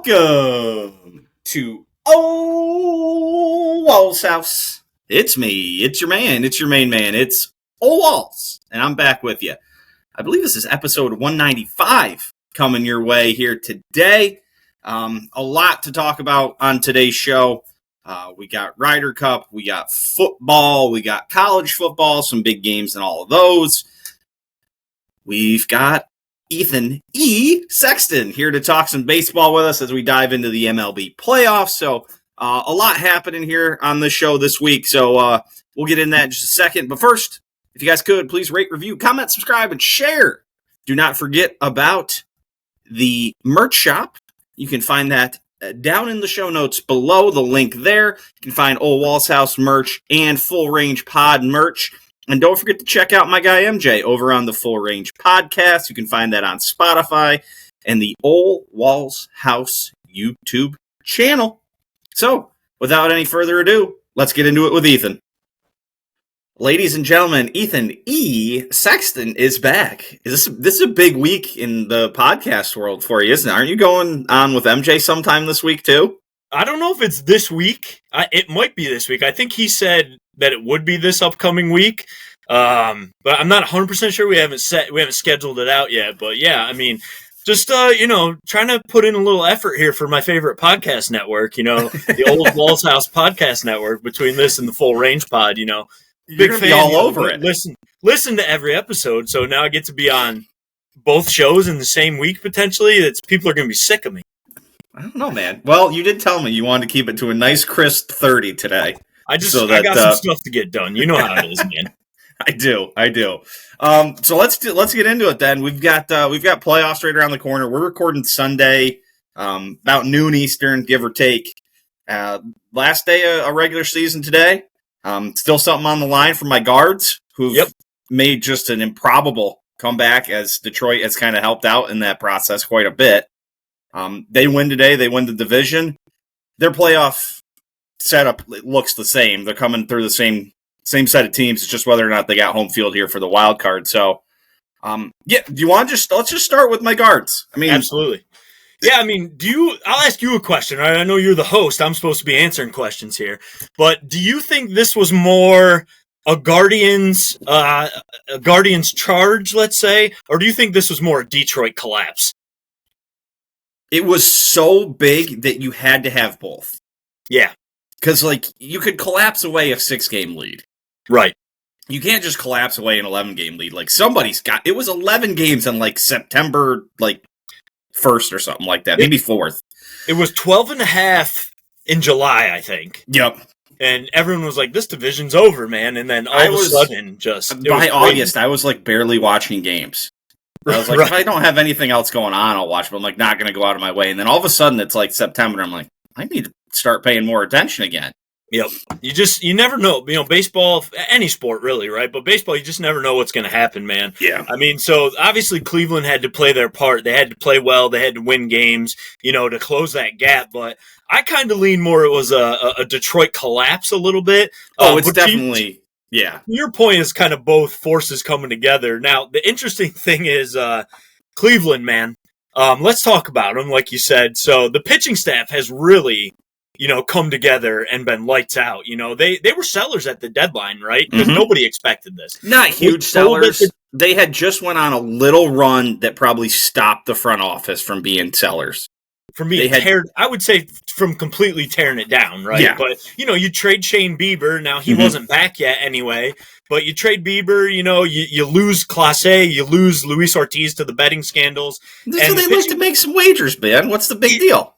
Welcome to Ole Walls house. It's me. It's your man. It's your main man. It's Ole Walls, and I'm back with you. I believe this is episode 195 coming your way here today. A lot to talk about on today's show. We got Ryder Cup, we got football, we got college football, some big games and all of those. We've got Ethan E. Sexton here to talk some baseball with us as we dive into the MLB playoffs. So a lot happening here on the show this week. So we'll get in that in just a second. But first, if you guys could, please rate, review, comment, subscribe, and share. Do not forget about the merch shop. You can find that down in the show notes below, the link there. You can find Ole Walls House merch and Full Range Pod merch. And don't forget to check out my guy MJ over on the Full Range Podcast. You can find that on Spotify and the Ole Walls House YouTube channel. So, without any further ado, let's get into it with Ethan. Ladies and gentlemen, Ethan E. Sexton is back. This is a big week in the podcast world for you, isn't it? Aren't you going on with MJ sometime this week too? I don't know if it's this week. It might be this week. I think he said that it would be this upcoming week, but I'm not 100% sure. We haven't scheduled it out yet. But yeah, I mean, just trying to put in a little effort here for my favorite podcast network. The Ole Walls House Podcast Network. Between this and the Full Range Pod, Big fan, all over it. Listen to every episode. So now I get to be on both shows in the same week potentially. People are going to be sick of me. I don't know, man. Well, you did tell me you wanted to keep it to a nice crisp 30 today. I got some stuff to get done. You know how it is, man. I do. So let's get into it then. We've got playoffs right around the corner. We're recording Sunday, about noon Eastern, give or take. Last day of a regular season today. Still something on the line for my guards, who've made just an improbable comeback as Detroit has kind of helped out in that process quite a bit. They win today. They win the division. Their playoff setup looks the same. They're coming through the same set of teams. It's just whether or not they got home field here for the wild card. So, do you want to let's just start with my guards? I mean, absolutely. Yeah, I mean, I'll ask you a question. Right? I know you're the host. I'm supposed to be answering questions here. But do you think this was more a Guardians charge, let's say, or do you think this was more a Detroit collapse? It was so big that you had to have both. Yeah. Because, you could collapse away a 6-game lead. Right. You can't just collapse away an 11-game lead. It was 11 games on, September, 1st or something like that. Maybe 4th. It was 12.5 in July, I think. Yep. And everyone was like, this division's over, man. And then all of a sudden, by August, I was, barely watching games. I was like, if I don't have anything else going on, I'll watch, but I'm not going to go out of my way. And then all of a sudden, it's September. I'm like, I need to start paying more attention again. Yep. You never know. Baseball, any sport really, right? But baseball, you just never know what's going to happen, man. Yeah. I mean, so obviously Cleveland had to play their part. They had to play well. They had to win games, to close that gap. But I kind of lean more it was a Detroit collapse a little bit. Oh, it's definitely... Yeah. Your point is kind of both forces coming together. Now, the interesting thing is Cleveland, man. Let's talk about them, like you said. So the pitching staff has really, come together and been lights out. They were sellers at the deadline, right? Because nobody expected this. Not huge sellers. They had just went on a little run that probably stopped the front office from being sellers. From being I would say from completely tearing it down, right? Yeah. But, you trade Shane Bieber. Now, he wasn't back yet anyway. But you trade Bieber, you lose Clase, you lose Luis Ortiz to the betting scandals. So they like to make some wagers, man. What's the big deal?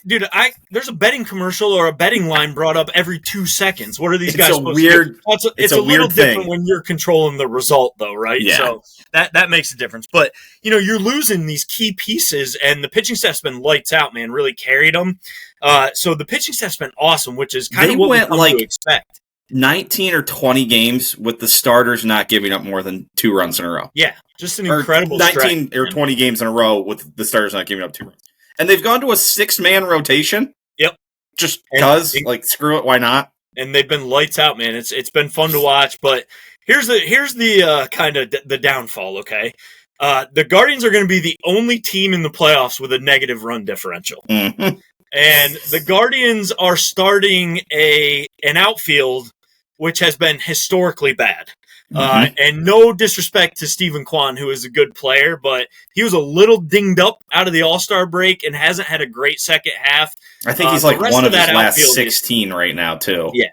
Dude, there's a betting commercial or a betting line brought up every 2 seconds. What are these guys supposed to do? It's a little different when you're controlling the result, though, right? Yeah. So that makes a difference. But, you're losing these key pieces, and the pitching staff's been lights out, man, really carried them. So the pitching staff's been awesome, which is kind of what we come to expect. 19 or 20 games with the starters not giving up more than 2 runs in a row. Yeah, just an incredible 19 stretch. Or 20 games in a row with the starters not giving up 2 runs. And they've gone to a 6-man rotation. Yep. Just because, screw it, why not? And they've been lights out, man. It's been fun to watch, but here's the kind of the downfall, okay? The Guardians are going to be the only team in the playoffs with a negative run differential. Mm-hmm. And the Guardians are starting an outfield which has been historically bad. And no disrespect to Stephen Kwan, who is a good player, but he was a little dinged up out of the All-Star break and hasn't had a great second half. I think he's like one of his last 16 right now, too. Yeah.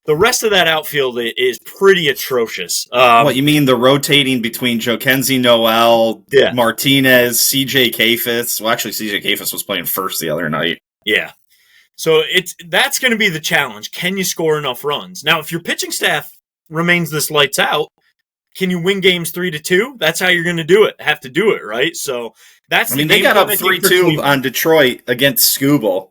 The rest of that outfield is pretty atrocious. What, you mean the rotating between Jokenzie Noel, Martinez, CJ Kafis? Well, actually, CJ Kafis was playing first the other night. Yeah. So that's going to be the challenge. Can you score enough runs? Now, if your pitching staff remains this lights out, can you win games 3-2? That's how you're going to have to do it, right? So that's they got up 3-2 on Detroit against Skubal.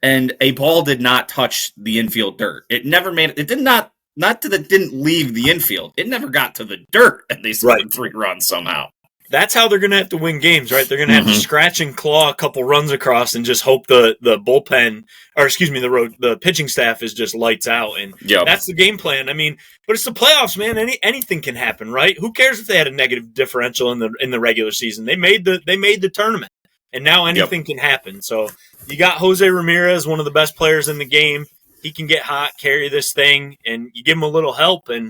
And a ball did not touch the infield dirt. It never made it. It did not that it didn't leave the infield. It never got to the dirt, and they scored 3 runs somehow. That's how they're going to have to win games, right? They're going to have to scratch and claw a couple runs across and just hope the bullpen, or excuse me, the pitching staff is just lights out. And that's the game plan. I mean, but it's the playoffs, man. Anything can happen, right? Who cares if they had a negative differential in the regular season? They made the tournament, and now anything can happen. So you got Jose Ramirez, one of the best players in the game. He can get hot, carry this thing, and you give him a little help, and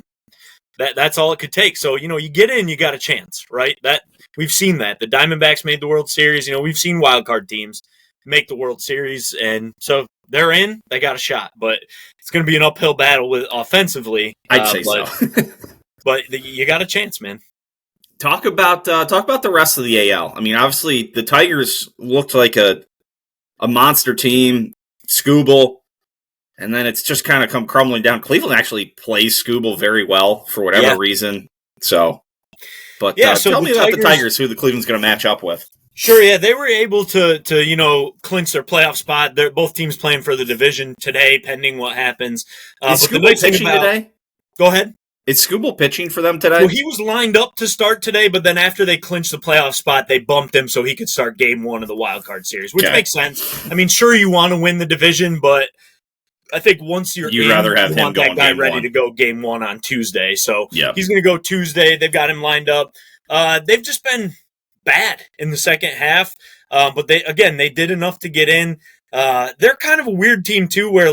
that's all it could take. So, you get in, you got a chance, right? That we've seen that. The Diamondbacks made the World Series. We've seen wild card teams make the World Series, and so they're in, they got a shot. But it's going to be an uphill battle offensively. I'd say so. But you got a chance, man. Talk about the rest of the AL. I mean, obviously the Tigers looked like a monster team, Skubal, and then it's just kind of come crumbling down. Cleveland actually plays Skubal very well for whatever reason. So, but so tell me about the Tigers, who the Cleveland's going to match up with. Sure, yeah, they were able to clinch their playoff spot. They're both teams playing for the division today, pending what happens. Is Skubal pitching today? Go ahead. Is Skubal pitching for them today? Well, he was lined up to start today, but then after they clinched the playoff spot, they bumped him so he could start game 1 of the wild card series, which makes sense. I mean, sure, you want to win the division, but I think once you'd rather have him that guy ready to go game 1 on Tuesday. So he's going to go Tuesday. They've got him lined up. They've just been bad in the second half, but they did enough to get in. They're kind of a weird team too, where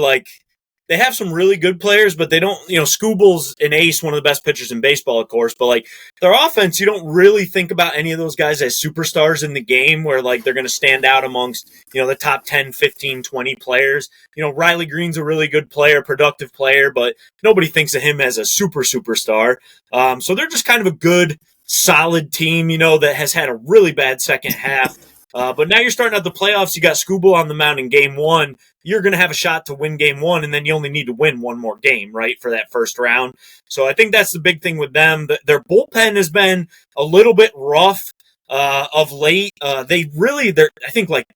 they have some really good players, but they don't, Skubal's an ace, one of the best pitchers in baseball, of course, but their offense, you don't really think about any of those guys as superstars in the game where they're going to stand out amongst, the top 10, 15, 20 players. Riley Green's a really good player, productive player, but nobody thinks of him as a superstar. So they're just kind of a good, solid team, that has had a really bad second half. But now you're starting out the playoffs. You got Skubal on the mound in game 1. You're going to have a shot to win game 1, and then you only need to win one more game, right, for that first round. So I think that's the big thing with them. Their bullpen has been a little bit rough of late. I think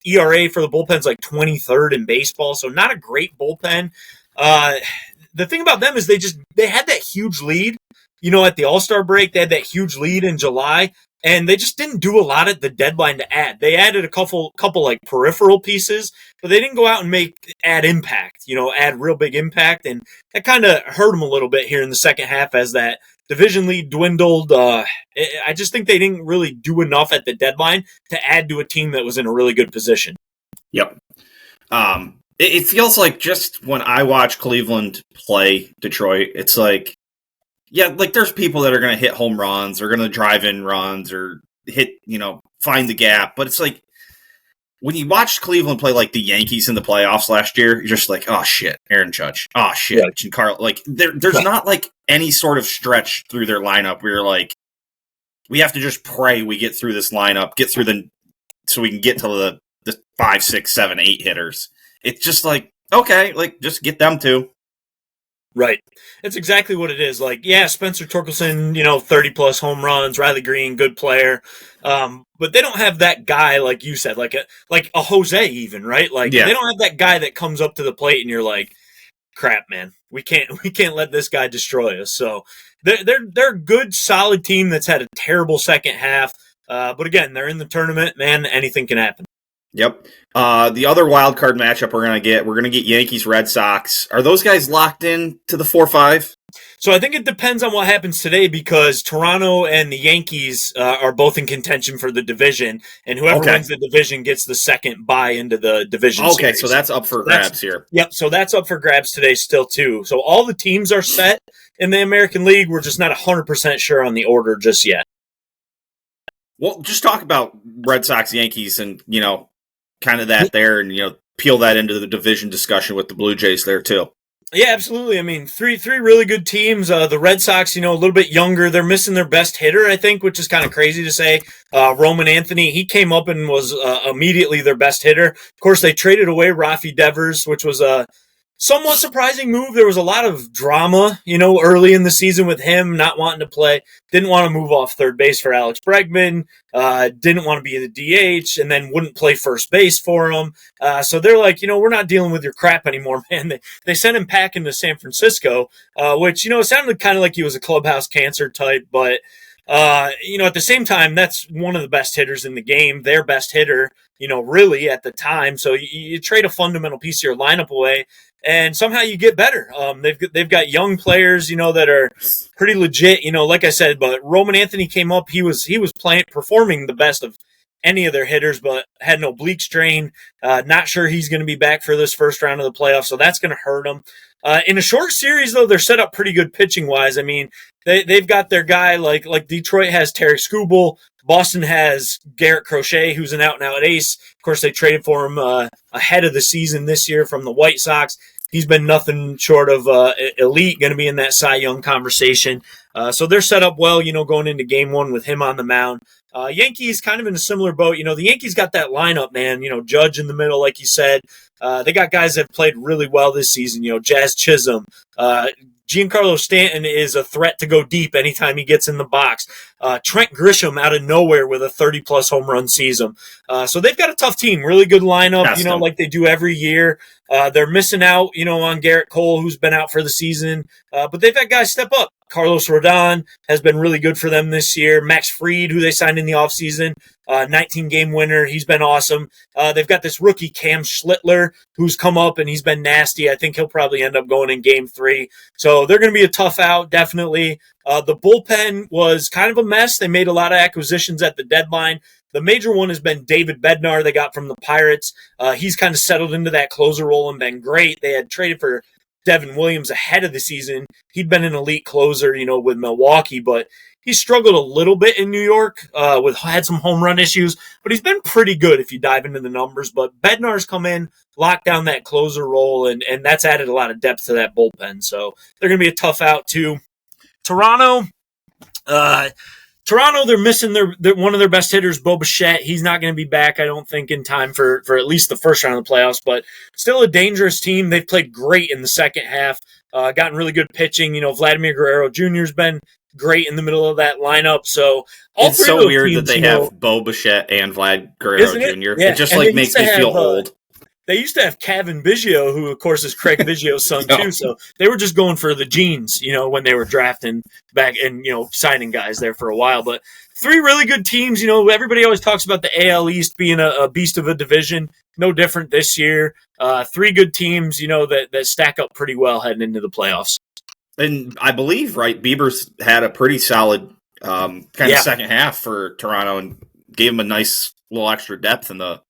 ERA for the bullpen's 23rd in baseball, so not a great bullpen. The thing about them is they had that huge lead, at the All-Star break. They had that huge lead in July. And they just didn't do a lot at the deadline to add. They added a couple peripheral pieces, but they didn't go out and add impact, add real big impact. And that kind of hurt them a little bit here in the second half as that division lead dwindled. I just think they didn't really do enough at the deadline to add to a team that was in a really good position. Yep. It feels like just when I watch Cleveland play Detroit, it's there's people that are going to hit home runs or going to drive in runs or hit, find the gap. But it's when you watch Cleveland play the Yankees in the playoffs last year, you're just oh, shit, Aaron Judge. Oh, shit, right. Giancarlo. There's not any sort of stretch through their lineup where you're we have to just pray we get through this lineup, so we can get to the 5, 6, 7, 8 hitters. It's just okay, just get them to. Right. That's exactly what it is. Spencer Torkelson, 30-plus home runs, Riley Green, good player. But they don't have that guy, like you said, like a Jose even, right? They don't have that guy that comes up to the plate and you're crap, man. We can't let this guy destroy us. So they're a good, solid team that's had a terrible second half. But again, they're in the tournament, man. Anything can happen. Yep. The other wild card matchup we're going to get Yankees, Red Sox. Are those guys locked in to the 4-5? So I think it depends on what happens today because Toronto and the Yankees are both in contention for the division, and whoever wins the division gets the second bye into the division series. So that's up for grabs here. Yep, so that's up for grabs today still too. So all the teams are set in the American League. We're just not 100% sure on the order just yet. Well, just talk about Red Sox, Yankees, and, kind of that there, and, peel that into the division discussion with the Blue Jays there too. Yeah, absolutely. I mean, three really good teams. The Red Sox, a little bit younger. They're missing their best hitter, I think, which is kind of crazy to say. Roman Anthony, he came up and was immediately their best hitter. Of course, they traded away Rafi Devers, which was a somewhat surprising move. There was a lot of drama, early in the season with him not wanting to play. Didn't want to move off third base for Alex Bregman. Didn't want to be the DH, and then wouldn't play first base for him. So they're like, we're not dealing with your crap anymore, man. They sent him packing to San Francisco, which, it sounded kind of like he was a clubhouse cancer type, but at the same time, that's one of the best hitters in the game, their best hitter, really at the time. So you trade a fundamental piece of your lineup away, and somehow you get better. They've got young players, that are pretty legit. Like I said, but Roman Anthony came up. He was performing the best of any of their hitters, but had an oblique strain. Not sure he's going to be back for this first round of the playoffs, so that's going to hurt him. In a short series, though, they're set up pretty good pitching-wise. I mean, they've got their guy like Detroit has Terry Skubal. Boston has Garrett Crochet, who's an out-and-out ace. Of course, they traded for him ahead of the season this year from the White Sox. He's been nothing short of elite, going to be in that Cy Young conversation. So they're set up well, going into game one with him on the mound. Yankees kind of in a similar boat. The Yankees got that lineup, man. Judge in the middle, like you said. They got guys that have played really well this season. Jazz Chisholm. Giancarlo Stanton is a threat to go deep anytime he gets in the box. Trent Grisham out of nowhere with a 30-plus home run season. So they've got a tough team. Really good lineup, like they do every year. They're missing out, on Garrett Cole, who's been out for the season. But they've had guys step up. Carlos Rodon has been really good for them this year. Max Fried, who they signed in the offseason, 19-game winner. He's been awesome. They've got this rookie, Cam Schlittler, who's come up, and he's been nasty. I think he'll probably end up going in game 3. So they're going to be a tough out, definitely. The bullpen was kind of a mess. They made a lot of acquisitions at the deadline. The major one has been David Bednar they got from the Pirates. He's kind of settled into that closer role and been great. They had traded for Devin Williams ahead of the season. He'd been an elite closer, with Milwaukee, but he struggled a little bit in New York, had some home run issues, but he's been pretty good if you dive into the numbers. But Bednar's come in, locked down that closer role, and that's added a lot of depth to that bullpen. So they're going to be a tough out too. Toronto, they're missing their one of their best hitters, Bo Bichette. He's not going to be back, I don't think, in time for at least the first round of the playoffs, but still a dangerous team. They've played great in the second half, gotten really good pitching. Vladimir Guerrero Jr. has been great in the middle of that lineup. So it's so weird teams, that they have Bo Bichette and Vlad Guerrero Jr. Yeah. It just makes me feel old. They used to have Kevin Biggio, who, of course, is Craig Biggio's son, too. So they were just going for the genes, when they were drafting back and, signing guys there for a while. But 3 really good teams. Everybody always talks about the AL East being a beast of a division. No different this year. 3 good teams, that stack up pretty well heading into the playoffs. And I believe, right, Bieber's had a pretty solid kind of second half for Toronto and gave him a nice little extra depth in the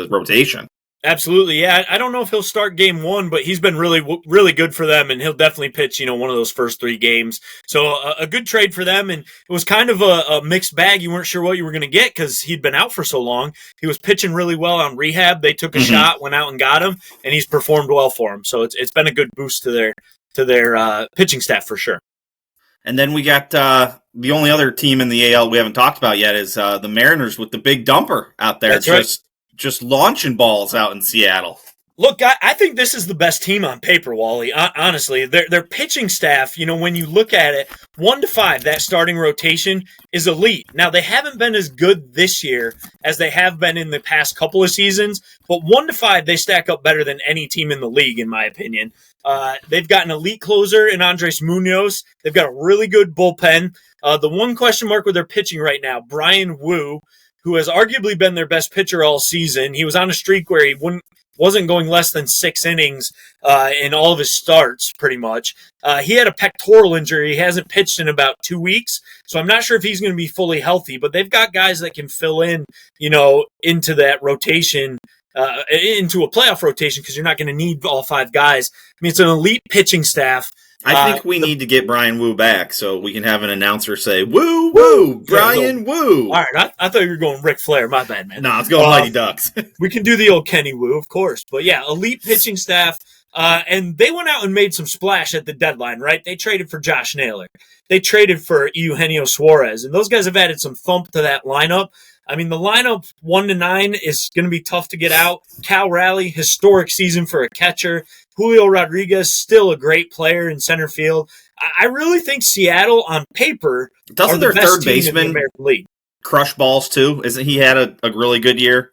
rotation. Absolutely, yeah. I don't know if he'll start game 1, but he's been really, really good for them, and he'll definitely pitch, one of those first 3 games. So a good trade for them, and it was kind of a mixed bag. You weren't sure what you were going to get because he'd been out for so long. He was pitching really well on rehab. They took a shot, went out and got him, and he's performed well for him. So it's been a good boost to their pitching staff for sure. And then we got the only other team in the AL we haven't talked about yet is the Mariners with the big dumper out there. That's right. Just launching balls out in Seattle. Look, I think this is the best team on paper, Wally. Honestly, their pitching staff, when you look at it, 1 to 5, that starting rotation is elite. Now, they haven't been as good this year as they have been in the past couple of seasons, but 1 to 5, they stack up better than any team in the league, in my opinion. They've got an elite closer in Andres Munoz. They've got a really good bullpen. The one question mark with their pitching right now, Brian Wu, who has arguably been their best pitcher all season. He was on a streak where he wasn't going less than 6 innings in all of his starts, pretty much. He had a pectoral injury. He hasn't pitched in about 2 weeks, so I'm not sure if he's going to be fully healthy, but they've got guys that can fill in, into that rotation, into a playoff rotation, because you're not going to need all 5 guys. I mean, it's an elite pitching staff. I think we need to get Brian Wu back so we can have an announcer say, "Woo, woo, Brian Wu." All right, I thought you were going Ric Flair. My bad, man. No, it's going Mighty Ducks. We can do the old Kenny Wu, of course. But yeah, elite pitching staff. And they went out and made some splash at the deadline, right? They traded for Josh Naylor. They traded for Eugenio Suarez. And those guys have added some thump to that lineup. I mean, the lineup 1 to 9 is going to be tough to get out. Cal Raleigh, historic season for a catcher. Julio Rodriguez, still a great player in center field. I really think Seattle, on paper, doesn't their third baseman in the American League crush balls too? Isn't he had a really good year?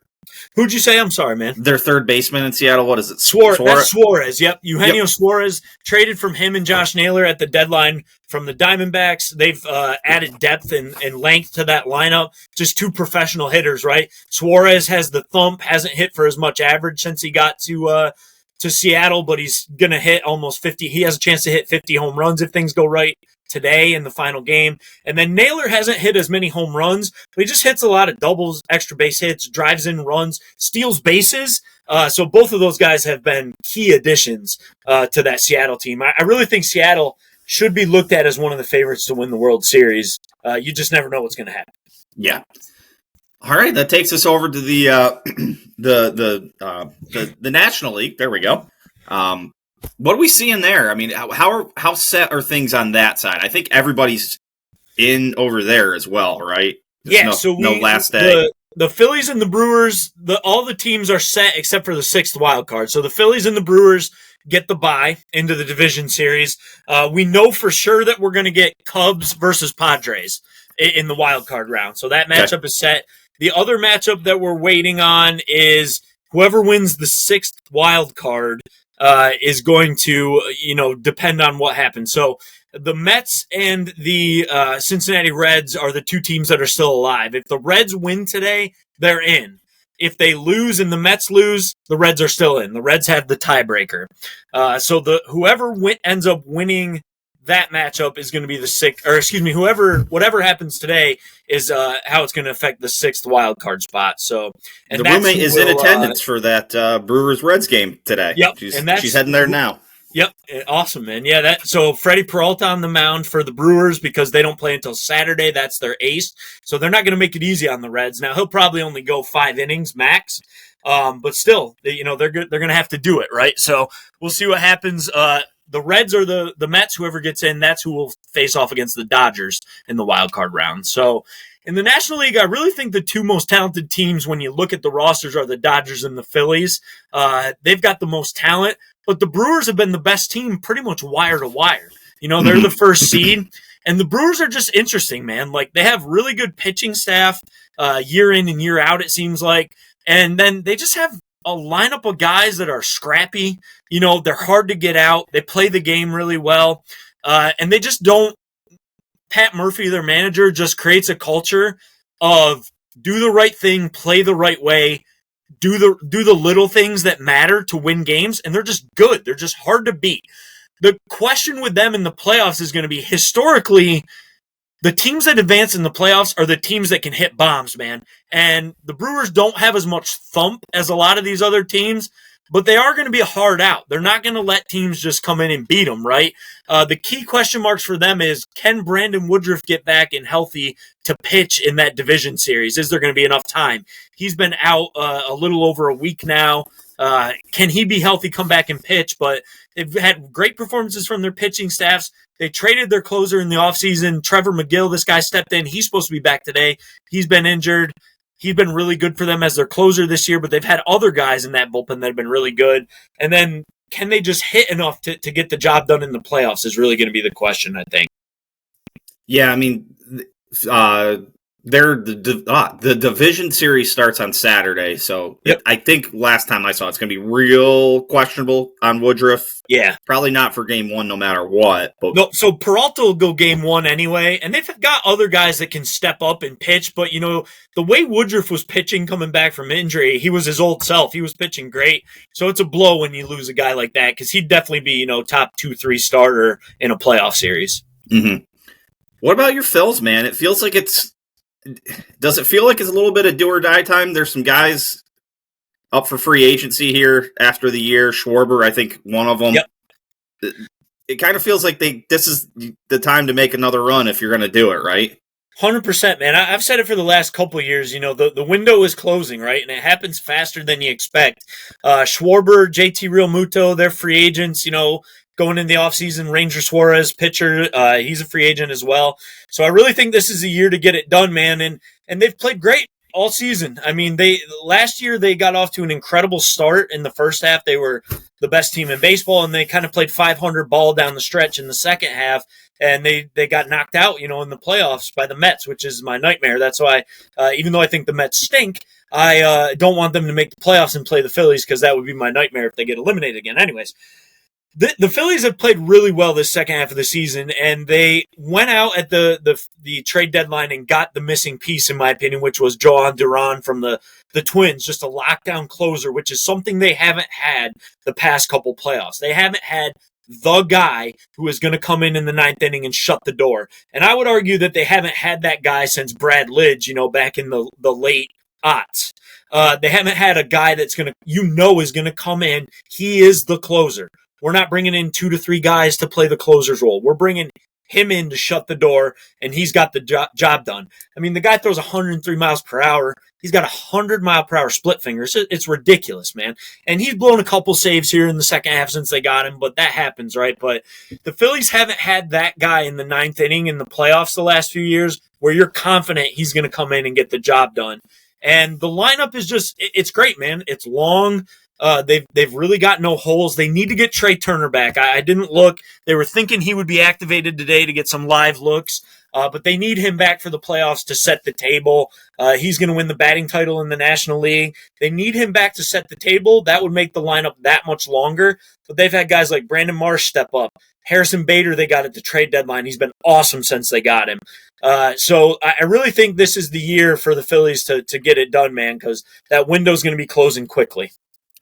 Who'd you say? I'm sorry, man. Their third baseman in Seattle, what is it? Suarez. That's Suarez, yep. Eugenio Suarez, traded from him and Josh Naylor at the deadline from the Diamondbacks. They've added depth and length to that lineup. Just 2 professional hitters, right? Suarez has the thump, hasn't hit for as much average since he got to Seattle, but he's going to hit almost 50. He has a chance to hit 50 home runs if things go right today in the final game. And then Naylor hasn't hit as many home runs, but he just hits a lot of doubles, extra base hits, drives in runs, steals bases. So both of those guys have been key additions to that Seattle team. I really think Seattle should be looked at as one of the favorites to win the World Series. You just never know what's going to happen. Yeah. All right, that takes us over to the National League. There we go. What are we seeing there? I mean, how set are things on that side? I think everybody's in over there as well, right? No last day. The Phillies and the Brewers, all the teams are set except for the 6th wild card. So the Phillies and the Brewers get the bye into the division series. We know for sure that we're going to get Cubs versus Padres in the wild card round. So that matchup is set. The other matchup that we're waiting on is whoever wins the 6th wild card is going to, depend on what happens. So the Mets and the Cincinnati Reds are the 2 teams that are still alive. If the Reds win today, they're in. If they lose and the Mets lose, the Reds are still in. The Reds have the tiebreaker. So whoever ends up winning that matchup is going to be the 6th, or excuse me, whatever happens today is how it's going to affect the 6th wild card spot. So, and the roommate is in attendance for that Brewers Reds game today. Yep, she's heading there now. Yep, awesome, man. Yeah, so Freddie Peralta on the mound for the Brewers because they don't play until Saturday. That's their ace, so they're not going to make it easy on the Reds. Now he'll probably only go 5 innings max, but still, they're going to have to do it, right? So we'll see what happens. The Reds or the Mets, whoever gets in, that's who will face off against the Dodgers in the wild card round. So in the National League, I really think the 2 most talented teams when you look at the rosters are the Dodgers and the Phillies. They've got the most talent, but the Brewers have been the best team pretty much wire to wire. They're the first seed, and the Brewers are just interesting, man. Like, they have really good pitching staff year in and year out, it seems like, and then they just have a lineup of guys that are scrappy. They're hard to get out. They play the game really well. And they just don't. Pat Murphy, their manager, just creates a culture of do the right thing, play the right way, do the little things that matter to win games, and they're just good. They're just hard to beat. The question with them in the playoffs is going to be, historically, the teams that advance in the playoffs are the teams that can hit bombs, man. And the Brewers don't have as much thump as a lot of these other teams, but they are going to be hard out. They're not going to let teams just come in and beat them, right? The key question marks for them is, can Brandon Woodruff get back and healthy to pitch in that division series? Is there going to be enough time? He's been out a little over a week now. Can he be healthy, come back and pitch? But they've had great performances from their pitching staffs. They traded their closer in the offseason. Trevor McGill, this guy stepped in. He's supposed to be back today. He's been injured. He's been really good for them as their closer this year, but they've had other guys in that bullpen that have been really good. And then can they just hit enough to get the job done in the playoffs is really going to be the question, I think. Yeah, I mean, The division series starts on Saturday, so Yep. I think last time I saw it's going to be real questionable on Woodruff. Yeah. Probably not for game one, no matter what. But No, so Peralta will go game one anyway, and they've got other guys that can step up and pitch, but, the way Woodruff was pitching coming back from injury, he was his old self. He was pitching great, so it's a blow when you lose a guy like that, because he'd definitely be, top 2-3 starter in a playoff series. Mm-hmm. What about your Phils, man? It feels like does it feel like it's a little bit of do or die time? There's some guys up for free agency here after the year. Schwarber, I think one of them. Yep. It kind of feels like this is the time to make another run if you're going to do it, right? 100%, man. I've said it for the last couple of years. The window is closing, right? And it happens faster than you expect. Schwarber, JT Realmuto, they're free agents, going in the offseason. Ranger Suarez, pitcher, he's a free agent as well. So I really think this is a year to get it done, man. And they've played great all season. I mean, last year they got off to an incredible start. In the first half, they were the best team in baseball, and they kind of played 500 ball down the stretch in the second half. And they got knocked out, in the playoffs by the Mets, which is my nightmare. That's why, even though I think the Mets stink, I don't want them to make the playoffs and play the Phillies, because that would be my nightmare if they get eliminated again. Anyways, the Phillies have played really well this second half of the season, and they went out at the trade deadline and got the missing piece, in my opinion, which was Joan Duran from the Twins, just a lockdown closer, which is something they haven't had the past couple playoffs. They haven't had the guy who is going to come in the ninth inning and shut the door. And I would argue that they haven't had that guy since Brad Lidge, back in the late aughts. They haven't had a guy that's going to, is going to come in. He is the closer. We're not bringing in 2 to 3 guys to play the closer's role. We're bringing him in to shut the door, and he's got the job done. I mean, the guy throws 103 miles per hour. He's got 100-mile-per-hour split fingers. It's ridiculous, man. And he's blown a couple saves here in the second half since they got him, but that happens, right? But the Phillies haven't had that guy in the ninth inning in the playoffs the last few years where you're confident he's going to come in and get the job done. And the lineup is it's great, man. It's long. They've really got no holes. They need to get Trey Turner back. I didn't look. They were thinking he would be activated today to get some live looks, but they need him back for the playoffs to set the table. He's going to win the batting title in the National League. They need him back to set the table. That would make the lineup that much longer. But they've had guys like Brandon Marsh step up. Harrison Bader, they got at the trade deadline. He's been awesome since they got him. So I really think this is the year for the Phillies to get it done, man, because that window's going to be closing quickly.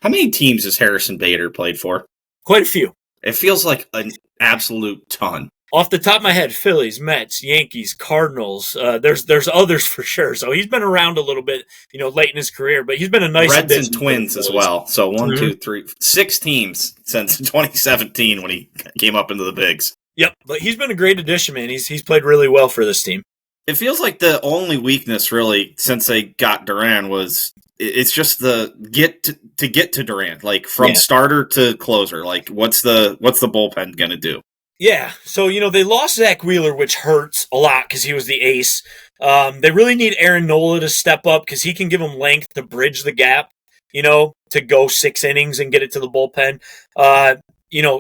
How many teams has Harrison Bader played for? Quite a few. It feels like an absolute ton. Off the top of my head, Phillies, Mets, Yankees, Cardinals. There's others for sure. So he's been around a little bit, late in his career, but he's been a nice Reds and Twins as well. So 1, Mm-hmm. 2, 3, 6 teams since 2017 when he came up into the bigs. Yep, but he's been a great addition, man. He's played really well for this team. It feels like the only weakness really since they got Duran was it's just the get to Durant, like from starter to closer. Like what's the bullpen going to do? Yeah, so they lost Zach Wheeler, which hurts a lot because he was the ace. They really need Aaron Nola to step up because he can give them length to bridge the gap, to go 6 innings and get it to the bullpen.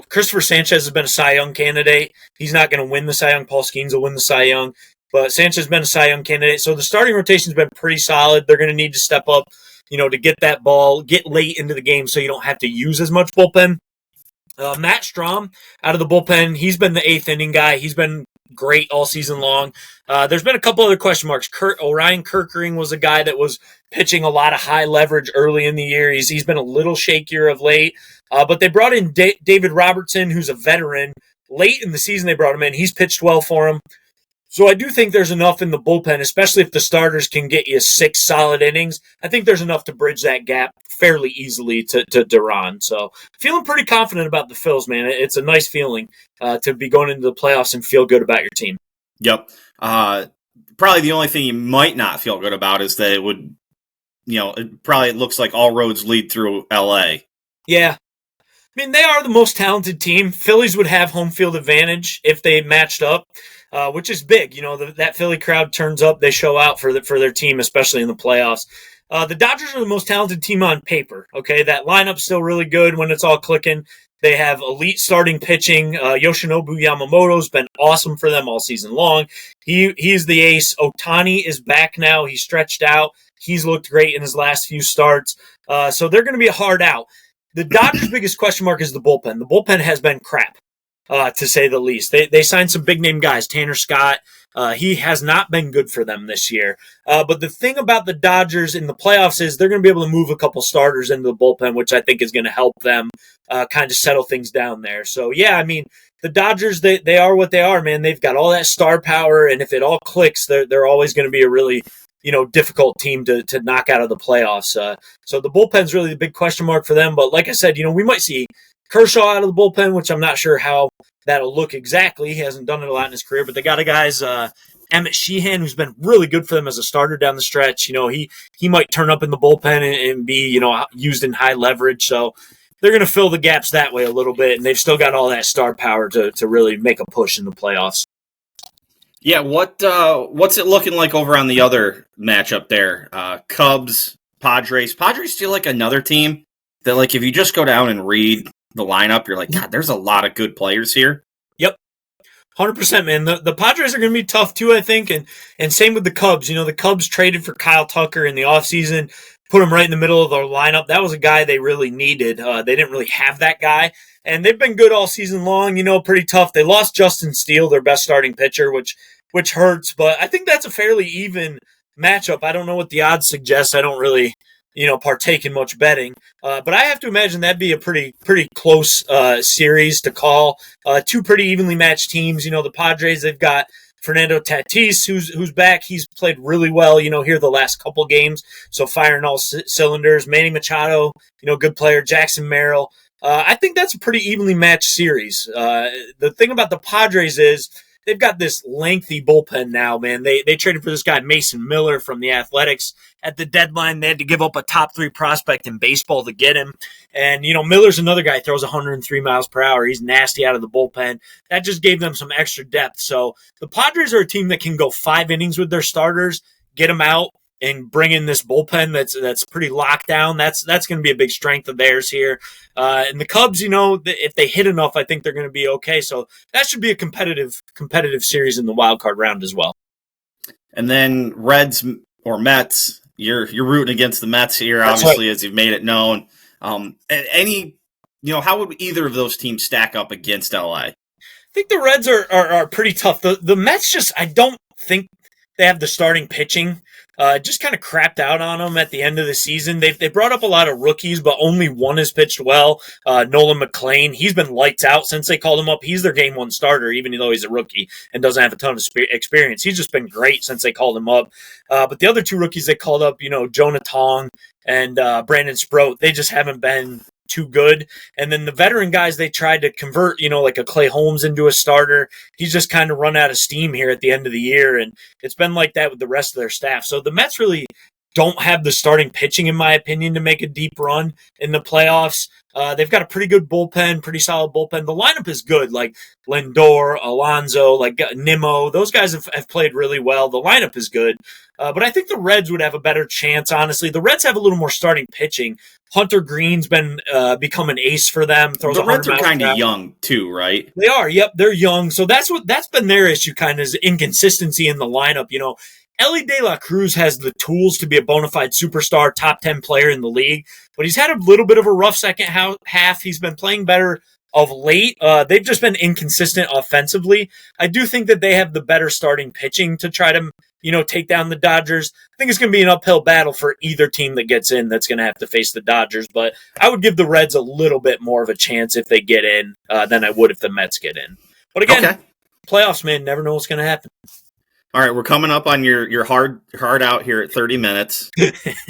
Christopher Sanchez has been a Cy Young candidate. He's not going to win the Cy Young. Paul Skeens will win the Cy Young. But Sanchez has been a Cy Young candidate. So the starting rotation's been pretty solid. They're going to need to step up, to get that ball, get late into the game so you don't have to use as much bullpen. Matt Strahm out of the bullpen, he's been the 8th inning guy. He's been great all season long. There's been a couple other question marks. Orion Kirkering was a guy that was pitching a lot of high leverage early in the year. He's been a little shakier of late. But they brought in David Robertson, who's a veteran. Late in the season, they brought him in. He's pitched well for him. So I do think there's enough in the bullpen, especially if the starters can get you 6 solid innings. I think there's enough to bridge that gap fairly easily to Duran. So feeling pretty confident about the Phils, man. It's a nice feeling to be going into the playoffs and feel good about your team. Yep. Probably the only thing you might not feel good about is that it would, it looks like all roads lead through L.A. Yeah. I mean, they are the most talented team. Phillies would have home field advantage if they matched up. Which is big. That Philly crowd turns up. They show out for their team, especially in the playoffs. The Dodgers are the most talented team on paper. Okay, that lineup's still really good when it's all clicking. They have elite starting pitching. Yoshinobu Yamamoto's been awesome for them all season long. He's the ace. Ohtani is back now. He's stretched out. He's looked great in his last few starts. So they're going to be a hard out. The Dodgers' biggest question mark is the bullpen. The bullpen has been crap, to say the least. They signed some big-name guys. Tanner Scott. He has not been good for them this year. But the thing about the Dodgers in the playoffs is they're going to be able to move a couple starters into the bullpen, which I think is going to help them kind of settle things down there. So, yeah, I mean, the Dodgers, they are what they are, man. They've got all that star power, and if it all clicks, they're always going to be a really difficult team to knock out of the playoffs. So the bullpen's really the big question mark for them. But like I said, we might see Kershaw out of the bullpen, which I'm not sure how that'll look exactly. He hasn't done it a lot in his career, but they got a guy's Emmett Sheehan, who's been really good for them as a starter down the stretch. He might turn up in the bullpen and be, used in high leverage. So they're going to fill the gaps that way a little bit, and they've still got all that star power to really make a push in the playoffs. Yeah, what's it looking like over on the other matchup there? Cubs, Padres. Padres feel like another team that, like, if you just go down and read the lineup, you're like, God, there's a lot of good players here. Yep. 100%, man. The Padres are going to be tough, too, I think, and same with the Cubs. The Cubs traded for Kyle Tucker in the offseason, put him right in the middle of their lineup. That was a guy they really needed. They didn't really have that guy, and they've been good all season long, pretty tough. They lost Justin Steele, their best starting pitcher, which hurts, but I think that's a fairly even matchup. I don't know what the odds suggest. I don't really partake in much betting. But I have to imagine that'd be a pretty close series to call. Two pretty evenly matched teams. The Padres, they've got Fernando Tatis, who's back. He's played really well, here the last couple games. So firing all cylinders. Manny Machado, good player. Jackson Merrill. I think that's a pretty evenly matched series. The thing about the Padres is they've got this lengthy bullpen now, man. They traded for this guy, Mason Miller, from the Athletics. At the deadline, they had to give up a top 3 prospect in baseball to get him. And, Miller's another guy, throws 103 miles per hour. He's nasty out of the bullpen. That just gave them some extra depth. So the Padres are a team that can go 5 innings with their starters, get them out, and bring in this bullpen that's pretty locked down. That's going to be a big strength of theirs here. And the Cubs, if they hit enough, I think they're going to be okay. So that should be a competitive series in the wild card round as well. And then Reds or Mets, you're rooting against the Mets here, That's obviously, right. as you've made it known. How would either of those teams stack up against LA? I think the Reds are pretty tough. The Mets I don't think they have the starting pitching. Just kind of crapped out on them at the end of the season. They brought up a lot of rookies, but only one has pitched well. Nolan McLean, he's been lights out since they called him up. He's their game 1 starter, even though he's a rookie and doesn't have a ton of experience. He's just been great since they called him up. But the other 2 rookies they called up, Jonah Tong and Brandon Sproat, they just haven't been too good. And then the veteran guys they tried to convert, like a Clay Holmes into a starter. He's just kind of run out of steam here at the end of the year, and it's been like that with the rest of their staff. So the Mets really don't have the starting pitching, in my opinion, to make a deep run in the playoffs. They've got a pretty good bullpen, pretty solid bullpen. The lineup is good, like Lindor, Alonso, like Nimmo. Those guys have played really well. The lineup is good. But I think the Reds would have a better chance, honestly. The Reds have a little more starting pitching. Hunter Green's been become an ace for them. The Reds are kind of young, too, right? They are. Yep, they're young. So that's been their issue, kind of, is inconsistency in the lineup. Ellie De La Cruz has the tools to be a bona fide superstar, top 10 player in the league, but he's had a little bit of a rough second half. He's been playing better of late. They've just been inconsistent offensively. I do think that they have the better starting pitching to try to, take down the Dodgers. I think it's going to be an uphill battle for either team that gets in that's going to have to face the Dodgers, but I would give the Reds a little bit more of a chance if they get in than I would if the Mets get in. But again, Playoffs, man, never know what's going to happen. All right, we're coming up on your hard out here at 30 minutes.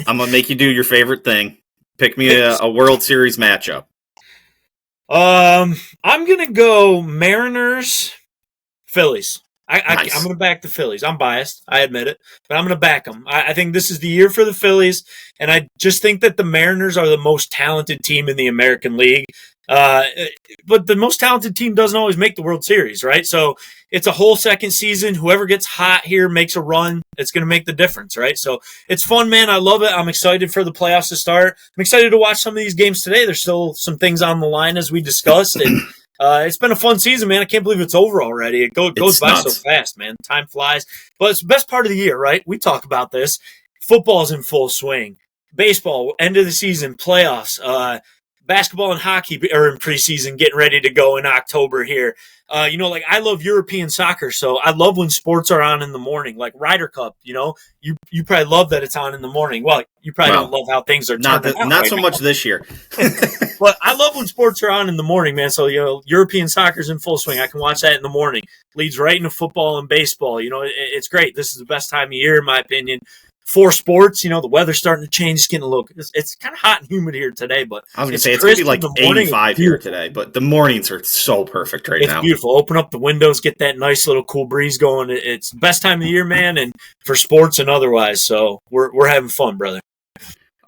I'm going to make you do your favorite thing. Pick me a World Series matchup. I'm going to go Mariners, Phillies. Nice. I'm going to back the Phillies. I'm biased, I admit it, but I'm going to back them. I think this is the year for the Phillies, and I just think that the Mariners are the most talented team in the American League. But the most talented team doesn't always make the World Series, right? So it's a whole second season. Whoever gets hot here makes a run. It's going to make the difference, right? So it's fun, man. I love it. I'm excited for the playoffs to start. I'm excited to watch some of these games today. There's still some things on the line as we discussed, and it's been a fun season, man. I can't believe it's over already. It goes by so fast, man. Time flies. But it's the best part of the year, right? We talk about this. Football's in full swing. Baseball, end of the season, playoffs. Basketball and hockey are in preseason, getting ready to go in October here. I love European soccer, so I love when sports are on in the morning, like Ryder Cup. You probably love that it's on in the morning. Well, you probably don't love how things are not so much this year. But I love when sports are on in the morning, man. So European soccer's in full swing. I can watch that in the morning. Leads right into football and baseball. It's great. This is the best time of year, in my opinion. For sports, the weather's starting to change. It's kind of hot and humid here today, but I was going to say it's going to be like 85 here today, but the mornings are so perfect now. It's beautiful. Open up the windows, get that nice little cool breeze going. It's the best time of the year, man, and for sports and otherwise. So we're having fun, brother.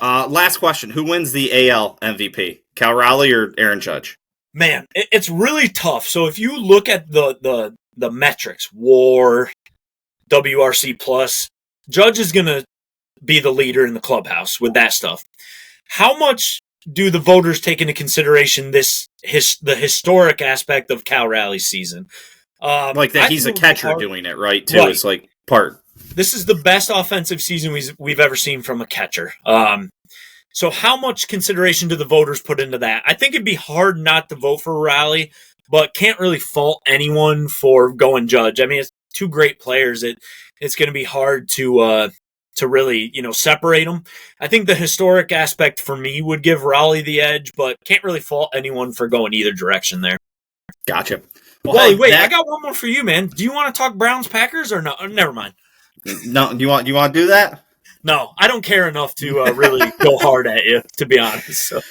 Last question: who wins the AL MVP? Cal Raleigh or Aaron Judge? Man, it's really tough. So if you look at the metrics, WAR, WRC plus, Judge is going to be the leader in the clubhouse with that stuff. How much do the voters take into consideration the historic aspect of Cal Raleigh's season? Like that he's a catcher doing it, right, too. Right. It's like part. This is the best offensive season we've ever seen from a catcher. So how much consideration do the voters put into that? I think it'd be hard not to vote for Raleigh, but can't really fault anyone for going Judge. I mean, it's two great players. It's going to be hard to really, separate them. I think the historic aspect for me would give Raleigh the edge, but can't really fault anyone for going either direction there. Gotcha. Well, wait, I got one more for you, man. Do you want to talk Browns Packers or no? Never mind. No, do you want to do that? No, I don't care enough to really go hard at you, to be honest. So.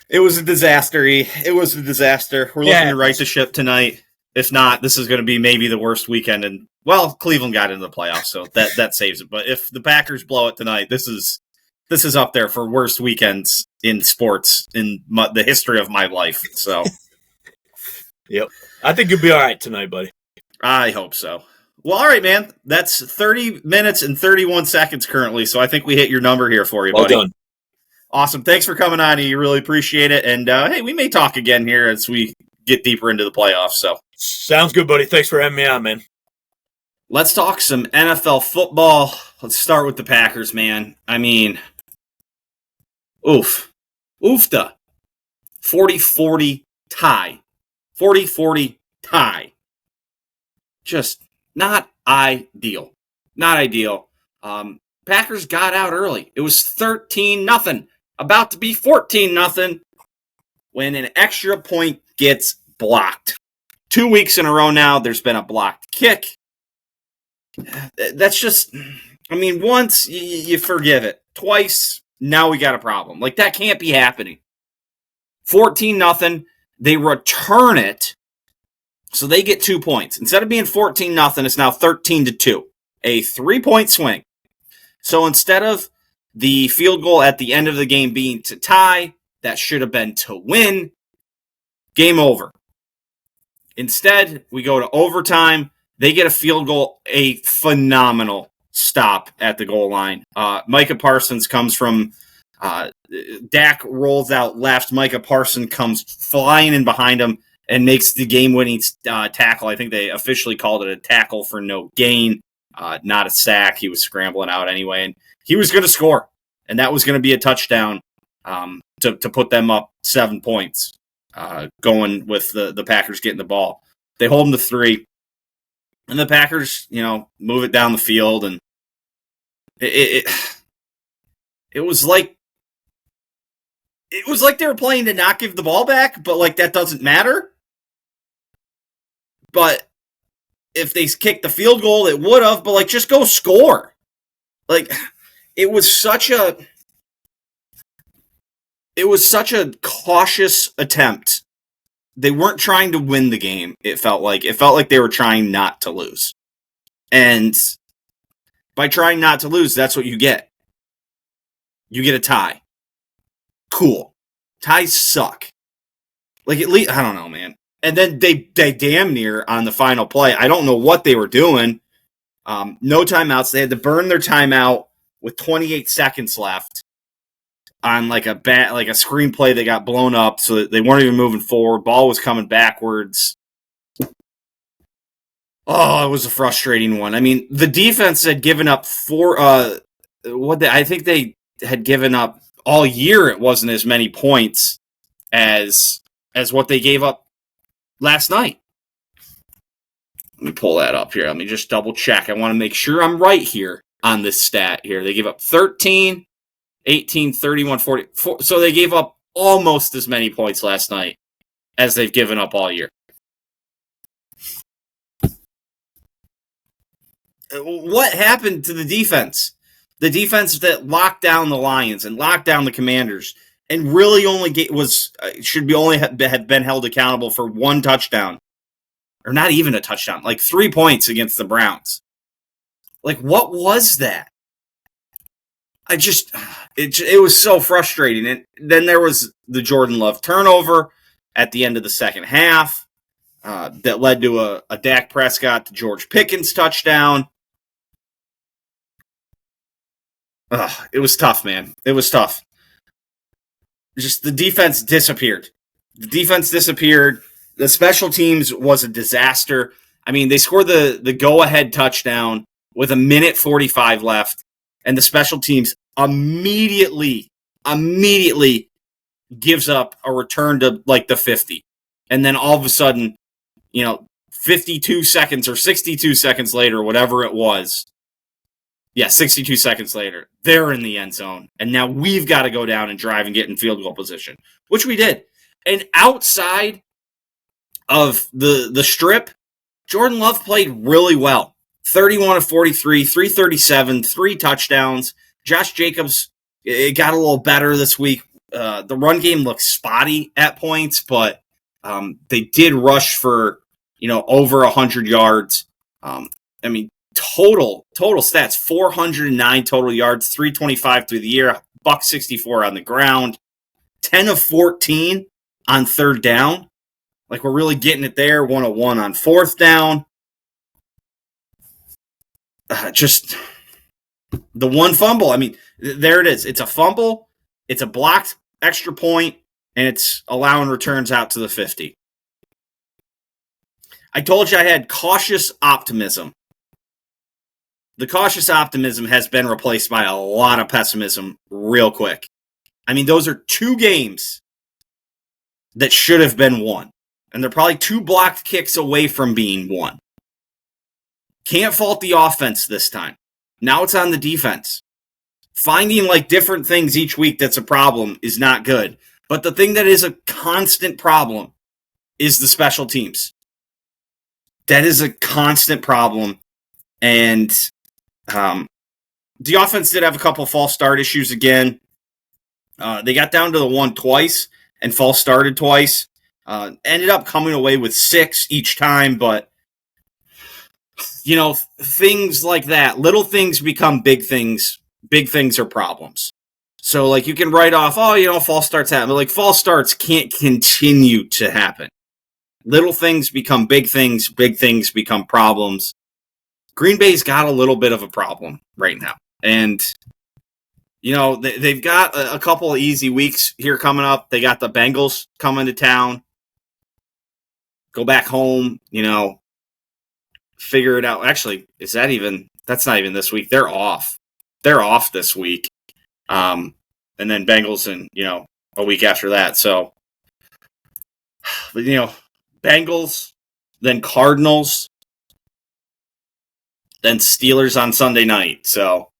It was a disaster. It was a disaster. We're looking to right the ship tonight. If not, this is going to be maybe the worst weekend. And Cleveland got into the playoffs, so that saves it. But if the Packers blow it tonight, this is up there for worst weekends in sports in the history of my life. So, yep, I think you'll be all right tonight, buddy. I hope so. Well, all right, man. That's 30 minutes and 31 seconds currently. So I think we hit your number here for you, buddy. Well done. Awesome. Thanks for coming on. You really appreciate it. And hey, we may talk again here as we get deeper into the playoffs. So sounds good, buddy. Thanks for having me on, man. Let's talk some NFL football. Let's start with the Packers, man. I mean, oofta. 40-40 tie. 40-40 tie. Just not ideal. Not ideal. Packers got out early. It was 13-0. About to be 14-0 when an extra point gets blocked. 2 weeks in a row now, there's been a blocked kick. That's just, once you forgive it. Twice, now we got a problem. Like, that can't be happening. 14-0, they return it, so they get 2 points. Instead of being 14-0, it's now 13-2. A 3-point swing. So instead of the field goal at the end of the game being to tie, that should have been to win. Game over. Instead, we go to overtime. They get a field goal, a phenomenal stop at the goal line. Micah Parsons comes from Dak rolls out left. Micah Parsons comes flying in behind him and makes the game-winning tackle. I think they officially called it a tackle for no gain, not a sack. He was scrambling out anyway, and he was going to score, and that was going to be a touchdown to put them up 7 points, going with the Packers getting the ball. They hold them to 3. And the Packers, move it down the field, and it was like they were playing to not give the ball back, but like that doesn't matter. But if they kicked the field goal, it would have. But like, just go score. Like, it was such a cautious attempt. They weren't trying to win the game, it felt like. It felt like they were trying not to lose. And by trying not to lose, that's what you get. You get a tie. Cool. Ties suck. Like, at least, I don't know, man. And then they damn near on the final play. I don't know what they were doing. No timeouts. They had to burn their timeout with 28 seconds left on like a screenplay that got blown up, so that they weren't even moving forward. Ball was coming backwards. Oh, it was a frustrating one. I mean, the defense had given up I think they had given up all year. It wasn't as many points as what they gave up last night. Let me pull that up here. Let me just double check. I want to make sure I'm right here on this stat here. They gave up 13, 18, 31, 40. So they gave up almost as many points last night as they've given up all year. What happened to the defense? The defense that locked down the Lions and locked down the Commanders and really only have been held accountable for one touchdown. Or not even a touchdown, like 3 points against the Browns. Like, what was that? It was so frustrating. And then there was the Jordan Love turnover at the end of the second half that led to a Dak Prescott to George Pickens touchdown. It was tough, man. It was tough. Just the defense disappeared. The special teams was a disaster. I mean, they scored the go-ahead touchdown with 1:45 left, and the special teams immediately gives up a return to like the 50. And then all of a sudden, 52 seconds or 62 seconds later, whatever it was, 62 seconds later, they're in the end zone. And now we've got to go down and drive and get in field goal position, which we did. And outside of the strip, Jordan Love played really well. 31 of 43, 337, 3 touchdowns. Josh Jacobs, it got a little better this week. The run game looked spotty at points, but they did rush for, over 100 yards. Total stats, 409 total yards, 325 through the air, $164 on the ground, 10 of 14 on third down. Like, we're really getting it there. 101 on fourth down. Just the one fumble. I mean, there it is. It's a fumble. It's a blocked extra point, and it's allowing returns out to the 50. I told you I had cautious optimism. The cautious optimism has been replaced by a lot of pessimism real quick. I mean, those are 2 games that should have been won. And they're probably 2 blocked kicks away from being won. Can't fault the offense this time. Now it's on the defense. Finding different things each week that's a problem is not good. But the thing that is a constant problem is the special teams. That is a constant problem. And the offense did have a couple false start issues again. They got down to the 1 twice and false started twice. Ended up coming away with 6 each time, but, things like that. Little things become big things. Big things are problems. So, you can write off, false starts happen. But, false starts can't continue to happen. Little things become big things become problems. Green Bay's got a little bit of a problem right now. And, they've got a couple of easy weeks here coming up. They got the Bengals coming to town. Go back home, figure it out. Actually, that's not even this week. They're off. They're off this week. And then Bengals and, a week after that. So, but, Bengals, then Cardinals, then Steelers on Sunday night. So,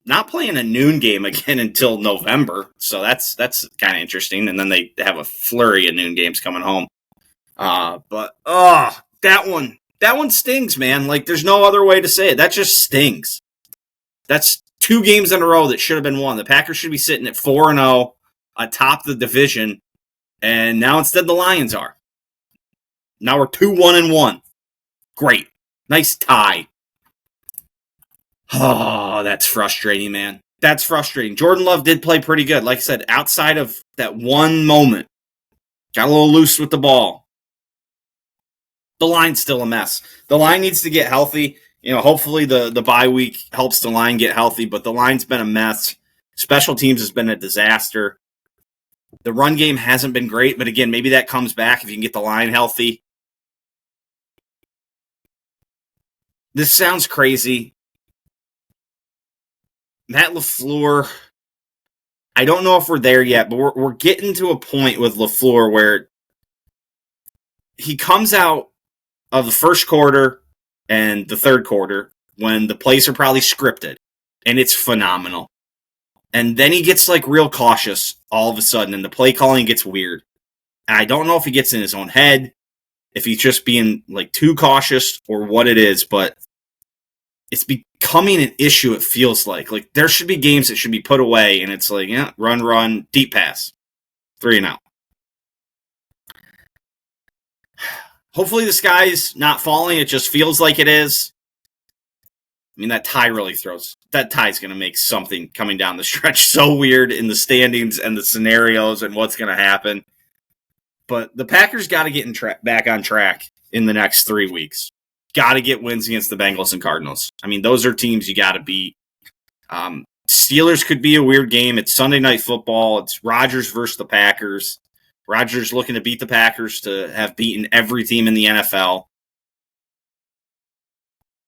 not playing a noon game again until November. So that's kind of interesting. And then they have a flurry of noon games coming home. But that one stings, man. There's no other way to say it. That just stings. That's 2 games in a row that should have been won. The Packers should be sitting at 4-0 atop the division, and now instead the Lions are. Now we're 2-1-1. Great. Nice tie. Oh, that's frustrating, man. That's frustrating. Jordan Love did play pretty good. Like I said, outside of that one moment Got a little loose with the ball. The line's still a mess. The line needs to get healthy. Hopefully the bye week helps the line get healthy, but the line's been a mess. Special teams has been a disaster. The run game hasn't been great, but again, maybe that comes back if you can get the line healthy. This sounds crazy. Matt LaFleur, I don't know if we're there yet, but we're getting to a point with LaFleur where he comes out of the first quarter and the third quarter when the plays are probably scripted, and it's phenomenal. And then he gets real cautious all of a sudden, and the play calling gets weird. And I don't know if he gets in his own head, if he's just being too cautious or what it is, but it's becoming an issue, it feels like. There should be games that should be put away, and it's run, deep pass, 3 and out. Hopefully the sky's not falling. It just feels like it is. I mean, that tie really throws. That tie's going to make something coming down the stretch so weird in the standings and the scenarios and what's going to happen. But the Packers got to get back on track in the next 3 weeks. Got to get wins against the Bengals and Cardinals. I mean, those are teams you got to beat. Steelers could be a weird game. It's Sunday Night Football. It's Rodgers versus the Packers. Rodgers looking to beat the Packers to have beaten every team in the NFL.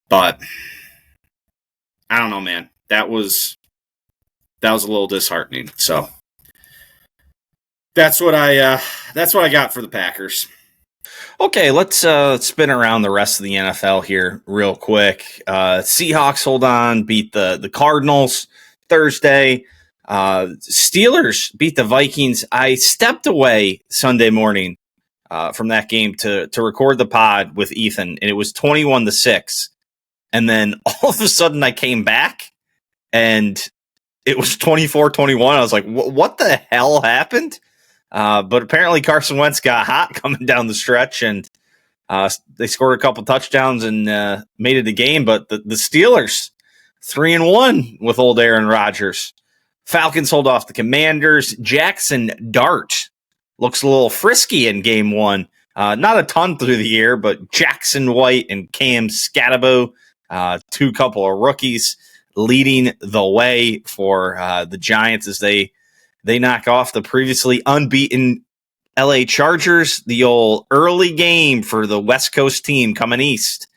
But I don't know, man. That was a little disheartening. So that's what I got for the Packers. Okay, let's spin around the rest of the NFL here real quick. Seahawks hold on, beat the Cardinals Thursday. Steelers beat the Vikings. I stepped away Sunday morning from that game to record the pod with Ethan, and it was 21-6. And then all of a sudden I came back and it was 24-21. I was like, what the hell happened? But apparently Carson Wentz got hot coming down the stretch, and they scored a couple touchdowns and made it a game. But the Steelers, 3-1 with old Aaron Rodgers. Falcons hold off the Commanders. Jackson Dart looks a little frisky in game 1. Not a ton through the year, but Jackson White and Cam Scatabo, two couple of rookies, leading the way for the Giants as they knock off the previously unbeaten LA Chargers. The old early game for the West Coast team coming east.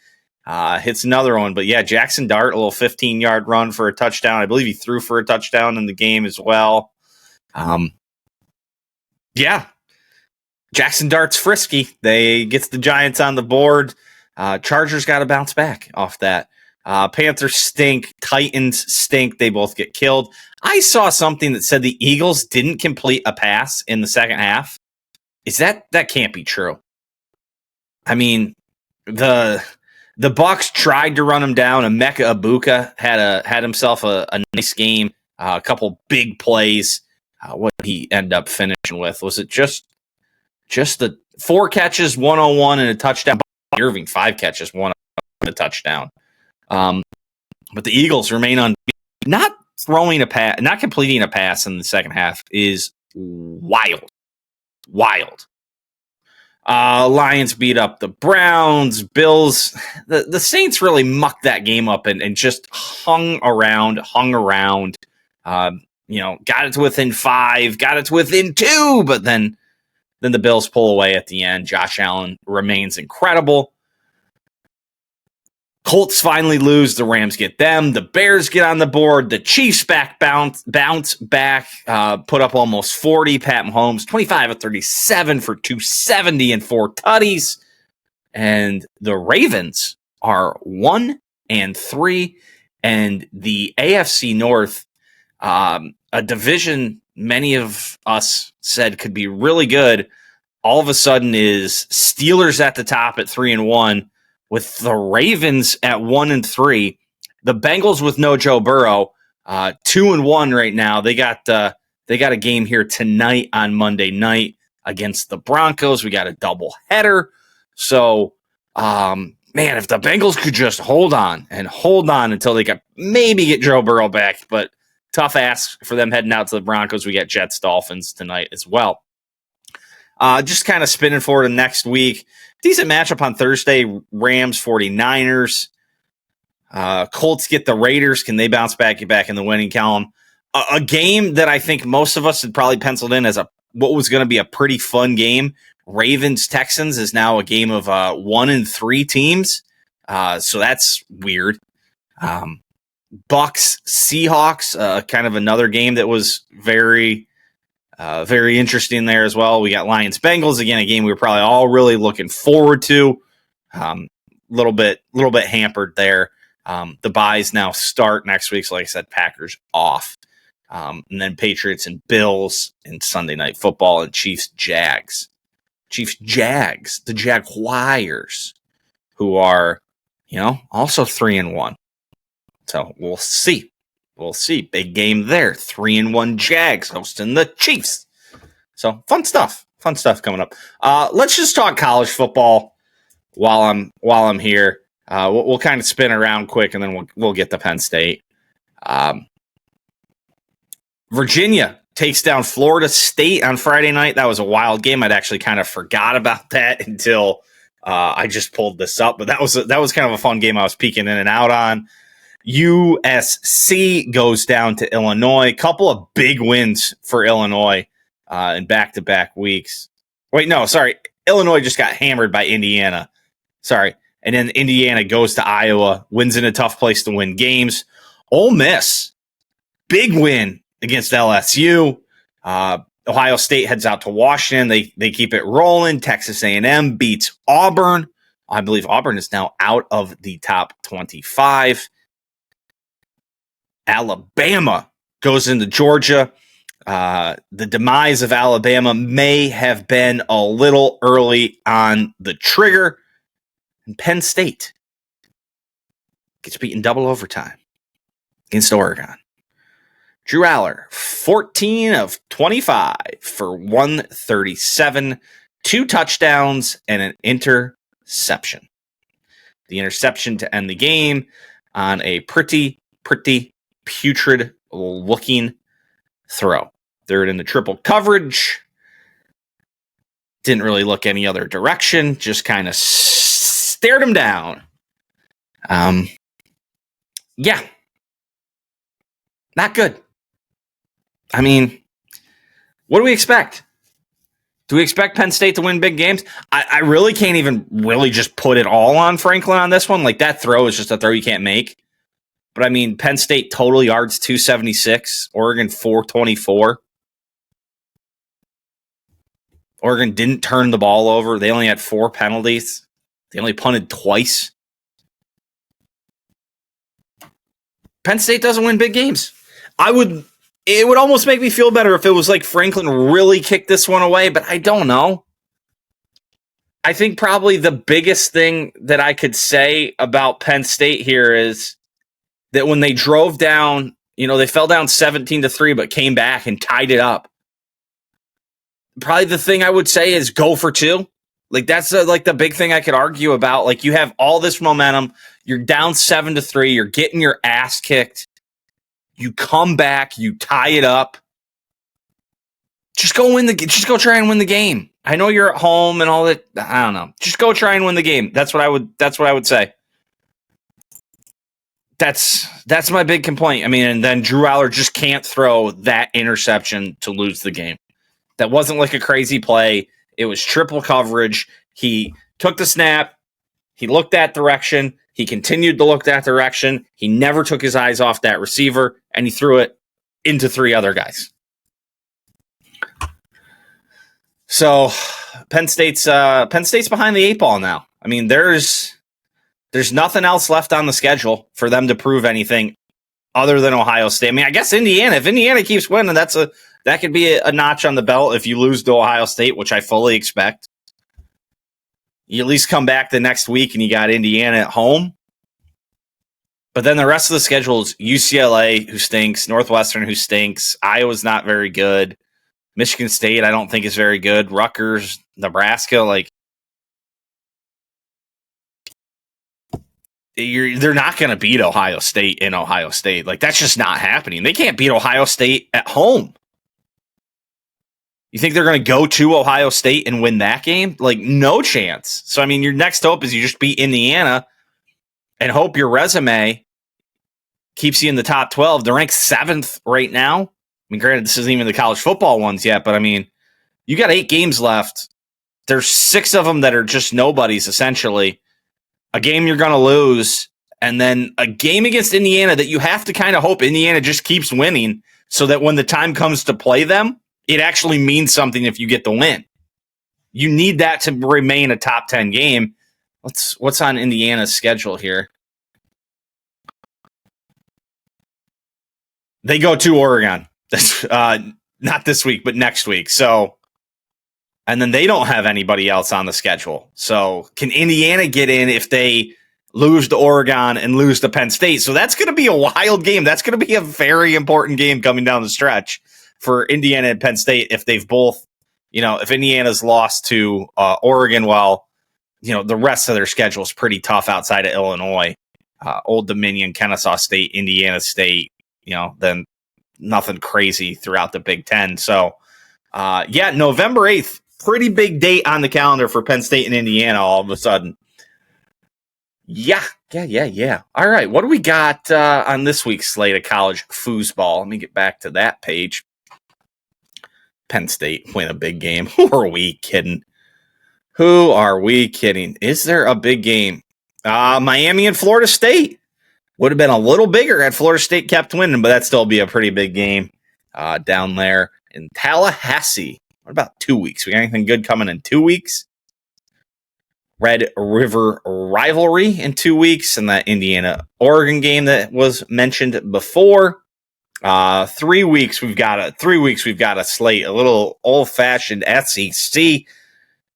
Hits another one. But yeah, Jackson Dart, a little 15-yard run for a touchdown. I believe he threw for a touchdown in the game as well. Yeah. Jackson Dart's frisky. They gets the Giants on the board. Chargers got to bounce back off that. Panthers stink. Titans stink. They both get killed. I saw something that said the Eagles didn't complete a pass in the second half. Is that can't be true? I mean, the Bucs tried to run him down. Emeka Ibuka had himself a nice game. A couple big plays. What did he end up finishing with? Was it just the 4 catches, 101 and a touchdown? Irving 5 catches, 1 and a touchdown. But the Eagles remain unbeaten. Not throwing a pass, not completing a pass in the second half is wild. Lions beat up the Browns. Bills, the Saints really mucked that game up and just hung around. Got it to within 5, got it to within 2, but then the Bills pull away at the end. Josh Allen remains incredible. Colts finally lose. The Rams get them. The Bears get on the board. The Chiefs bounce back, put up almost 40. Pat Mahomes, 25 of 37 for 270 and 4 tutties. And the Ravens are 1-3. And the AFC North, a division many of us said could be really good, all of a sudden is Steelers at the top at 3-1. With the Ravens at 1-3, the Bengals with no Joe Burrow, 2-1 right now. They got a game here tonight on Monday night against the Broncos. We got a double header. So, man, if the Bengals could just hold on until they could maybe get Joe Burrow back, but tough ask for them heading out to the Broncos. We got Jets Dolphins tonight as well. Just kind of spinning forward to next week. Decent matchup on Thursday. Rams, 49ers. Colts get the Raiders. Can they bounce back, get back in the winning column? A game that I think most of us had probably penciled in as what was going to be a pretty fun game. Ravens-Texans is now a game of 1-3 teams. So that's weird. Bucks-Seahawks, kind of another game that was very interesting there as well. We got Lions-Bengals, again, a game we were probably all really looking forward to. Little bit hampered there. The buys now start next week. So like I said, Packers off. And then Patriots and Bills and Sunday Night Football and Chiefs-Jags. Chiefs-Jags, the Jaguars, who are, also 3-1. So we'll see. We'll see. Big game there. 3-1 Jags hosting the Chiefs. So fun stuff. Fun stuff coming up. Let's just talk college football while I'm here. We'll kind of spin around quick, and then we'll get to Penn State. Virginia takes down Florida State on Friday night. That was a wild game. I'd actually kind of forgot about that until I just pulled this up. But that was kind of a fun game I was peeking in and out on. USC goes down to Illinois. Couple of big wins for Illinois in back-to-back weeks. Wait, no, sorry. Illinois just got hammered by Indiana. Sorry. And then Indiana goes to Iowa, wins in a tough place to win games. Ole Miss, big win against LSU. Ohio State heads out to Washington. They keep it rolling. Texas A&M beats Auburn. I believe Auburn is now out of the top 25. Alabama goes into Georgia. The demise of Alabama may have been a little early on the trigger. And Penn State gets beaten double overtime against Oregon. Drew Aller, 14 of 25 for 137, 2 touchdowns, and an interception. The interception to end the game on a pretty putrid-looking throw. Third in the triple coverage. Didn't really look any other direction. Just kind of stared him down. Yeah. Not good. I mean, what do we expect? Do we expect Penn State to win big games? I really can't even really just put it all on Franklin on this one. Like, that throw is just a throw you can't make. But, I mean, Penn State total yards 276. Oregon 424. Oregon didn't turn the ball over. They only had 4 penalties. They only punted twice. Penn State doesn't win big games. It would almost make me feel better if it was like Franklin really kicked this one away, but I don't know. I think probably the biggest thing that I could say about Penn State here is that when they drove down, they fell down 17-3, but came back and tied it up. Probably the thing I would say is go for 2. Like, that's like the big thing I could argue about. Like, you have all this momentum. You're down 7-3. You're getting your ass kicked. You come back. You tie it up. Just go try and win the game. I know you're at home and all that. I don't know. Just go try and win the game. That's what I would say. That's my big complaint. I mean, and then Drew Aller just can't throw that interception to lose the game. That wasn't like a crazy play. It was triple coverage. He took the snap. He looked that direction. He continued to look that direction. He never took his eyes off that receiver, and he threw it into 3 other guys. So Penn State's behind the 8 ball now. I mean, there's nothing else left on the schedule for them to prove anything other than Ohio State. I mean, I guess Indiana. If Indiana keeps winning, that could be a notch on the belt if you lose to Ohio State, which I fully expect. You at least come back the next week and you got Indiana at home. But then the rest of the schedule is UCLA, who stinks, Northwestern, who stinks, Iowa's not very good, Michigan State, I don't think is very good, Rutgers, Nebraska, they're not going to beat Ohio State in Ohio State. Like, that's just not happening. They can't beat Ohio State at home. You think they're going to go to Ohio State and win that game? Like, no chance. So, I mean, your next hope is you just beat Indiana and hope your resume keeps you in the top 12. They're ranked 7th right now. I mean, granted, this isn't even the college football ones yet, but I mean, you got 8 games left. There's 6 of them that are just nobodies, essentially. A game you're going to lose, and then a game against Indiana that you have to kind of hope Indiana just keeps winning so that when the time comes to play them, it actually means something if you get the win. You need that to remain a top 10 game. What's on Indiana's schedule here? They go to Oregon. Not this week, but next week. So, and then they don't have anybody else on the schedule. So can Indiana get in if they lose to Oregon and lose to Penn State? So that's going to be a wild game. That's going to be a very important game coming down the stretch for Indiana and Penn State if they've both, if Indiana's lost to Oregon, well, the rest of their schedule is pretty tough outside of Illinois, Old Dominion, Kennesaw State, Indiana State, then nothing crazy throughout the Big Ten. So, November 8th, pretty big date on the calendar for Penn State and Indiana all of a sudden. Yeah. All right, what do we got on this week's slate of college foosball? Let me get back to that page. Penn State win a big game. Who are we kidding? Is there a big game? Miami and Florida State. Would have been a little bigger had Florida State kept winning, but that'd still be a pretty big game down there in Tallahassee. What about 2 weeks? We got anything good coming in 2 weeks? Red River rivalry in 2 weeks, and that Indiana-Oregon game that was mentioned before. 3 weeks we've got a slate, a little old-fashioned SEC.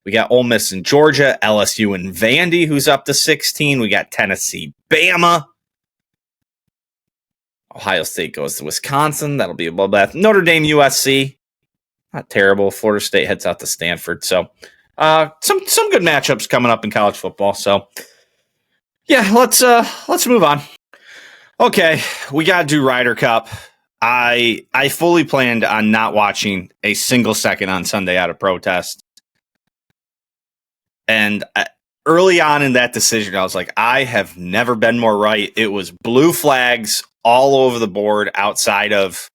We got Ole Miss and Georgia, LSU and Vandy, who's up to 16. We got Tennessee, Bama. Ohio State goes to Wisconsin. That'll be a bloodbath. Notre Dame, USC. Not terrible. Florida State heads out to Stanford. So some good matchups coming up in college football. So yeah, let's move on. Okay, we got to do Ryder Cup. I fully planned on not watching a single second on Sunday out of protest. And early on in that decision, I was like, I have never been more right. It was blue flags all over the board outside of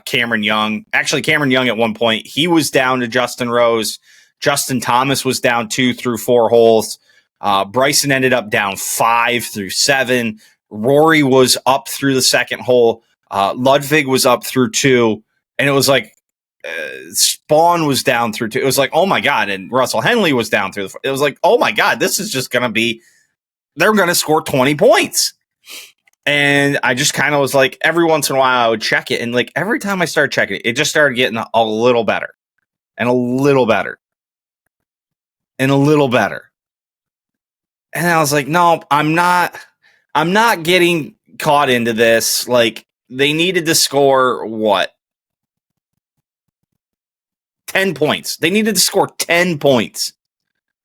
Cameron Young. Actually, Cameron Young at one point, he was down to Justin Rose. Justin Thomas was down 2 through 4 holes. Bryson ended up down 5 through 7. Rory was up through the second hole. Ludwig was up through 2. And it was like, Spawn was down through 2. It was like, oh my God. And Russell Henley was down through it was like, oh my God, this is just going to be, they're going to score 20 points. And I just kind of was like, every once in a while I would check it. And like every time I started checking it, it just started getting a little better and a little better and a little better. And I was like, no, I'm not getting caught into this. Like they needed to score what? 10 points. They needed to score 10 points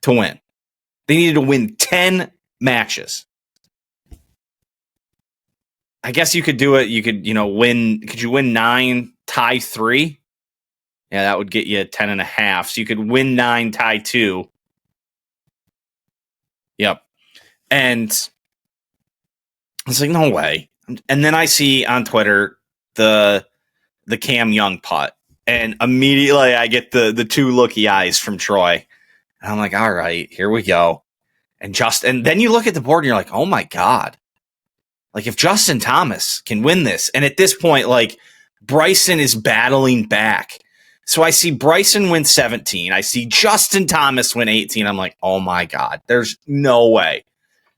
to win. They needed to win 10 matches. I guess you could do it. You could, win. Could you win 9, tie 3? Yeah, that would get you 10.5. So you could win 9, tie 2. Yep. And I was like, no way. And then I see on Twitter the Cam Young putt. And immediately I get the 2 looky eyes from Troy. And I'm like, all right, here we go. And then you look at the board and you're like, oh my God. Like if Justin Thomas can win this. And at this point, like Bryson is battling back. So I see Bryson win 17. I see Justin Thomas win 18. I'm like, oh my God, there's no way.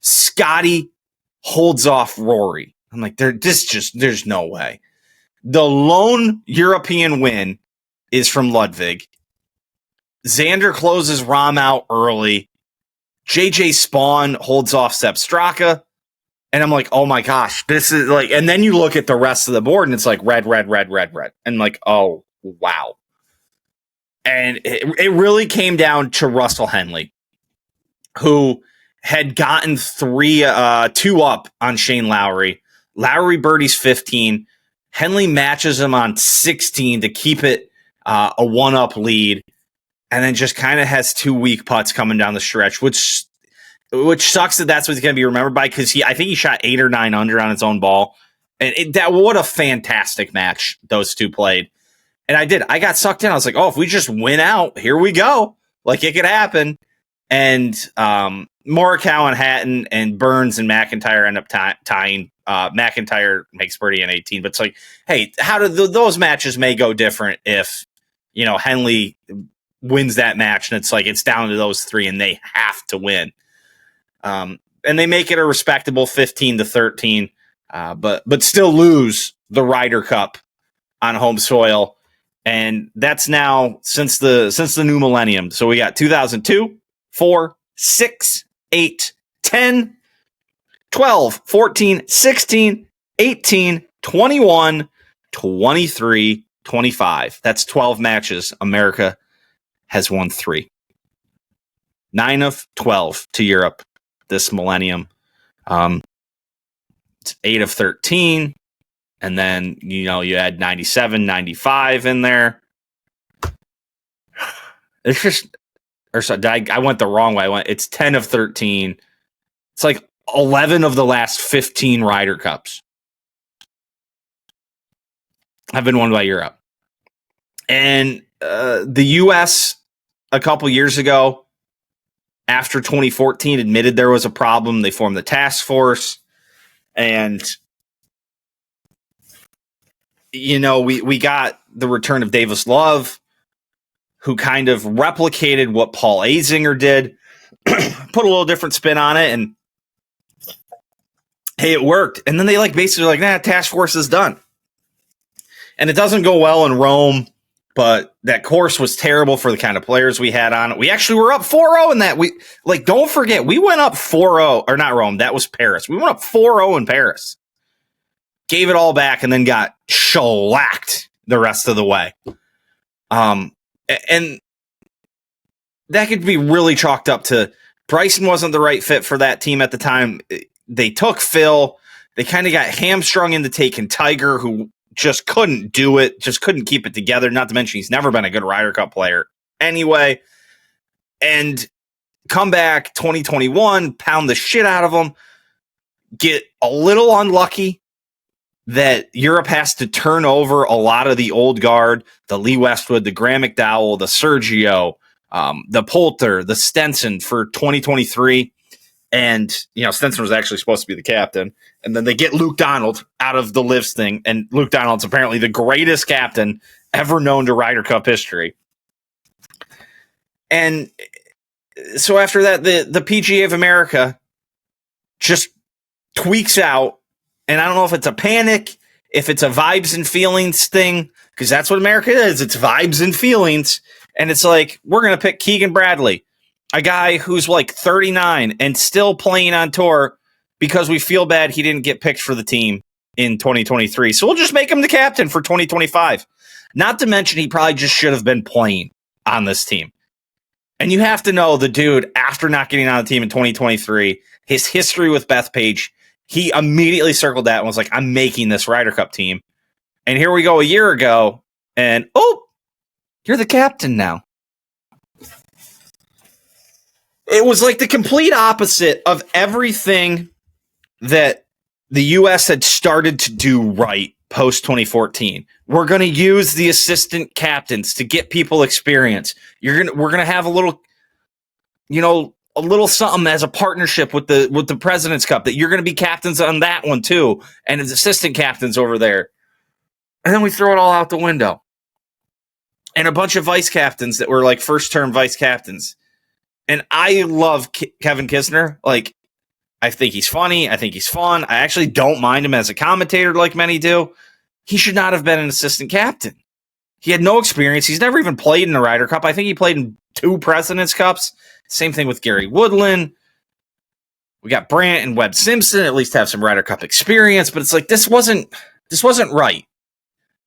Scotty holds off Rory. I'm like, there's no way. The lone European win is from Ludwig. Xander closes Rahm out early. JJ Spawn holds off Sepp Straka. And I'm like, oh my gosh, this is like, and then you look at the rest of the board and it's like red. And like, oh, wow. And it really came down to Russell Henley, who had gotten 2 up on Shane Lowry. Lowry birdies 15. Henley matches him on 16 to keep it a 1-up lead, and then just kind of has 2 weak putts coming down the stretch, which sucks that's what he's going to be remembered by, because I think he shot 8 or 9 under on his own ball. And what a fantastic match those two played. And I got sucked in. I was like, oh, if we just win out, here we go. Like, it could happen. And Morikawa and Hatton and Burns and McIntyre end up tying. McIntyre makes birdie in 18. But it's like, hey, how do those matches may go different if, Henley wins that match and it's like it's down to those three and they have to win. And they make it a respectable 15-13, but still lose the Ryder Cup on home soil. And that's now since the new millennium. So we got 2002, 4, 6, 8, 10, 12, 14, 16, 18, 21, 23, 25. That's 12 matches. America has won 3. 9 of 12 to Europe this millennium. It's 8 of 13. And then, you add 97, 95 in there. It's just, I went the wrong way. It's 10 of 13. It's like 11 of the last 15 Ryder Cups have been won by Europe. And the U.S. a couple years ago, after 2014, admitted there was a problem. They formed the task force. And we got the return of Davis Love, who kind of replicated what Paul Azinger did, put a little different spin on it, and hey, it worked. And then they basically task force is done. And it doesn't go well in Rome, but that course was terrible for the kind of players we had on it. We actually were up 4-0 in that. Don't forget, we went up 4-0, or not Rome, that was Paris. We went up 4-0 in Paris. Gave it all back and then got shellacked the rest of the way. And that could be really chalked up to Bryson wasn't the right fit for that team at the time. They took Phil. They kind of got hamstrung into taking Tiger, who just couldn't do it, just couldn't keep it together, not to mention he's never been a good Ryder Cup player anyway. And come back 2021, pound the shit out of them, get a little unlucky that Europe has to turn over a lot of the old guard, the Lee Westwood, the Graham McDowell, the Sergio, the Poulter, the Stenson for 2023. And, Stenson was actually supposed to be the captain. And then they get Luke Donald out of the Lives thing. And Luke Donald's apparently the greatest captain ever known to Ryder Cup history. And so after that, the PGA of America just tweaks out. And I don't know if it's a panic, if it's a vibes and feelings thing, because that's what America is. It's vibes and feelings. And it's like, we're going to pick Keegan Bradley, a guy who's 39 and still playing on tour because we feel bad he didn't get picked for the team in 2023. So we'll just make him the captain for 2025. Not to mention he probably just should have been playing on this team. And you have to know the dude, after not getting on the team in 2023, his history with Bethpage, he immediately circled that and was like, I'm making this Ryder Cup team. And here we go a year ago, and you're the captain now. It was like the complete opposite of everything that the U.S. had started to do right post 2014. We're going to use the assistant captains to get people experience. We're going to have a little, a little something as a partnership with the President's Cup that you're going to be captains on that one too, and as assistant captains over there. And then we throw it all out the window. And a bunch of vice captains that were first term vice captains. And I love Kevin Kisner. I think he's funny. I think he's fun. I actually don't mind him as a commentator like many do. He should not have been an assistant captain. He had no experience. He's never even played in a Ryder Cup. I think he played in 2 President's Cups. Same thing with Gary Woodland. We got Brandt and Webb Simpson, at least have some Ryder Cup experience, but it's this wasn't right.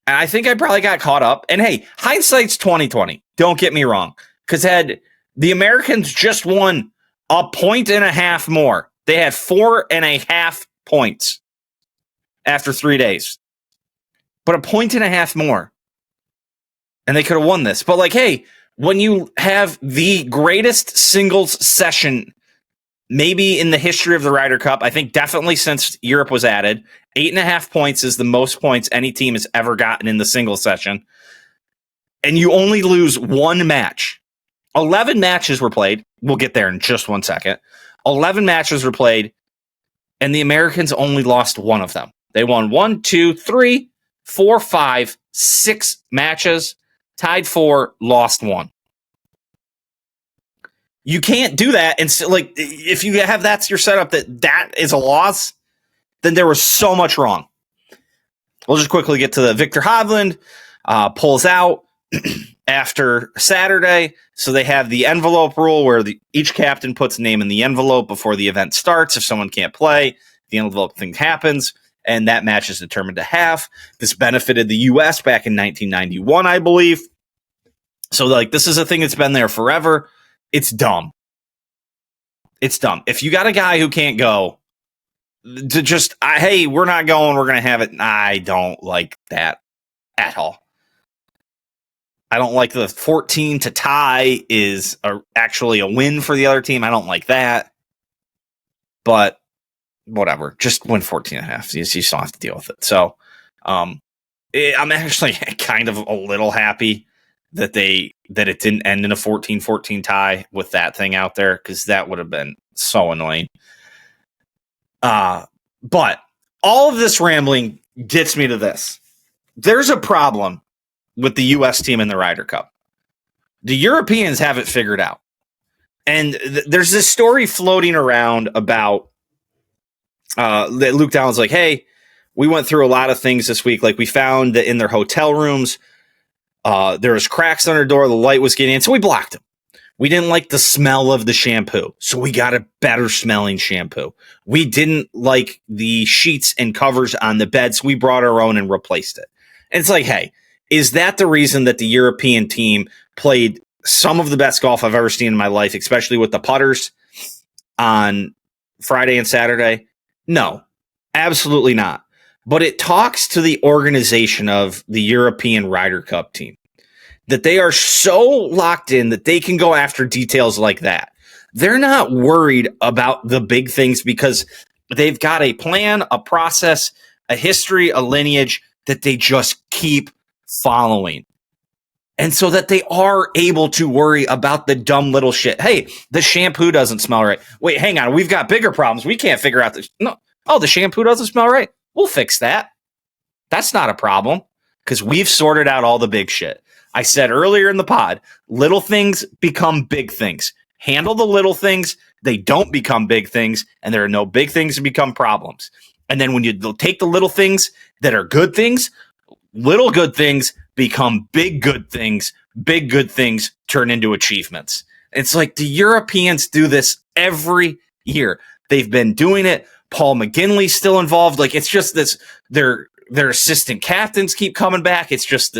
And I think I probably got caught up. And hey, hindsight's 2020. Don't get me wrong. Because had the Americans just won a point and a half more, they had 4.5 points after 3 days. But a point and a half more. and they could have won this. But like, hey, when you have the greatest singles session maybe in the history of the Ryder Cup, I think definitely since Europe was added, 8.5 points is the most points any team has ever gotten in the single session. And you only lose one match. 11 matches were played. We'll get there in just 1 second. 11 matches were played, and the Americans only lost one of them. They won 1, 2, 3, 4, 5, 6 matches, tied 4, lost 1. You can't do that. And so, like, if you have that's your setup, that is a loss, then there was so much wrong. We'll just quickly get to the Victor Hovland pulls out after Saturday. So they have the envelope rule where each captain puts a name in the envelope before the event starts. If someone can't play, the envelope thing happens, and that match is determined to have. This benefited the U.S. back in 1991, I believe. So, like, this is a thing that's been there forever. It's dumb. It's dumb. If you got a guy who can't go, to just, hey, we're not going, we're going to have it. I don't like that at all. I don't like the 14 to tie is actually a win for the other team. I don't like that. But whatever. Just win 14 and a half. You still have to deal with it. So I'm actually kind of a little happy that it didn't end in a 14-14 tie with that thing out there, because that would have been so annoying. But all of this rambling gets me to this. There's a problem with the U.S. team in the Ryder Cup. The Europeans have it figured out. And there's this story floating around about that Luke Downs like, hey, we went through a lot of things this week. Like, we found that in their hotel rooms, there was cracks on their door. The light was getting in, so we blocked them. We didn't like the smell of the shampoo, so we got a better smelling shampoo. We didn't like the sheets and covers on the bed, so we brought our own and replaced it. And it's like, hey, is that the reason that the European team played some of the best golf I've ever seen in my life, especially with the putters on Friday and Saturday? No, absolutely not. But it talks to the organization of the European Ryder Cup team, that they are so locked in that they can go after details like that. They're not worried about the big things because they've got a plan, a process, a history, a lineage that they just keep following. And so that they are able to worry about the dumb little shit. Hey, the shampoo doesn't smell right. Wait, hang on. We've got bigger problems. We can't figure out this. No. Oh, the shampoo doesn't smell right. We'll fix that. That's not a problem because we've sorted out all the big shit. I said earlier in the pod, little things become big things. Handle the little things. They don't become big things, and there are no big things to become problems. And then when you take the little things that are good things, little good things become big good things. Big good things turn into achievements. It's like the Europeans do this every year. They've been doing it. Paul McGinley's still involved. Like, it's just this, their assistant captains keep coming back. It's just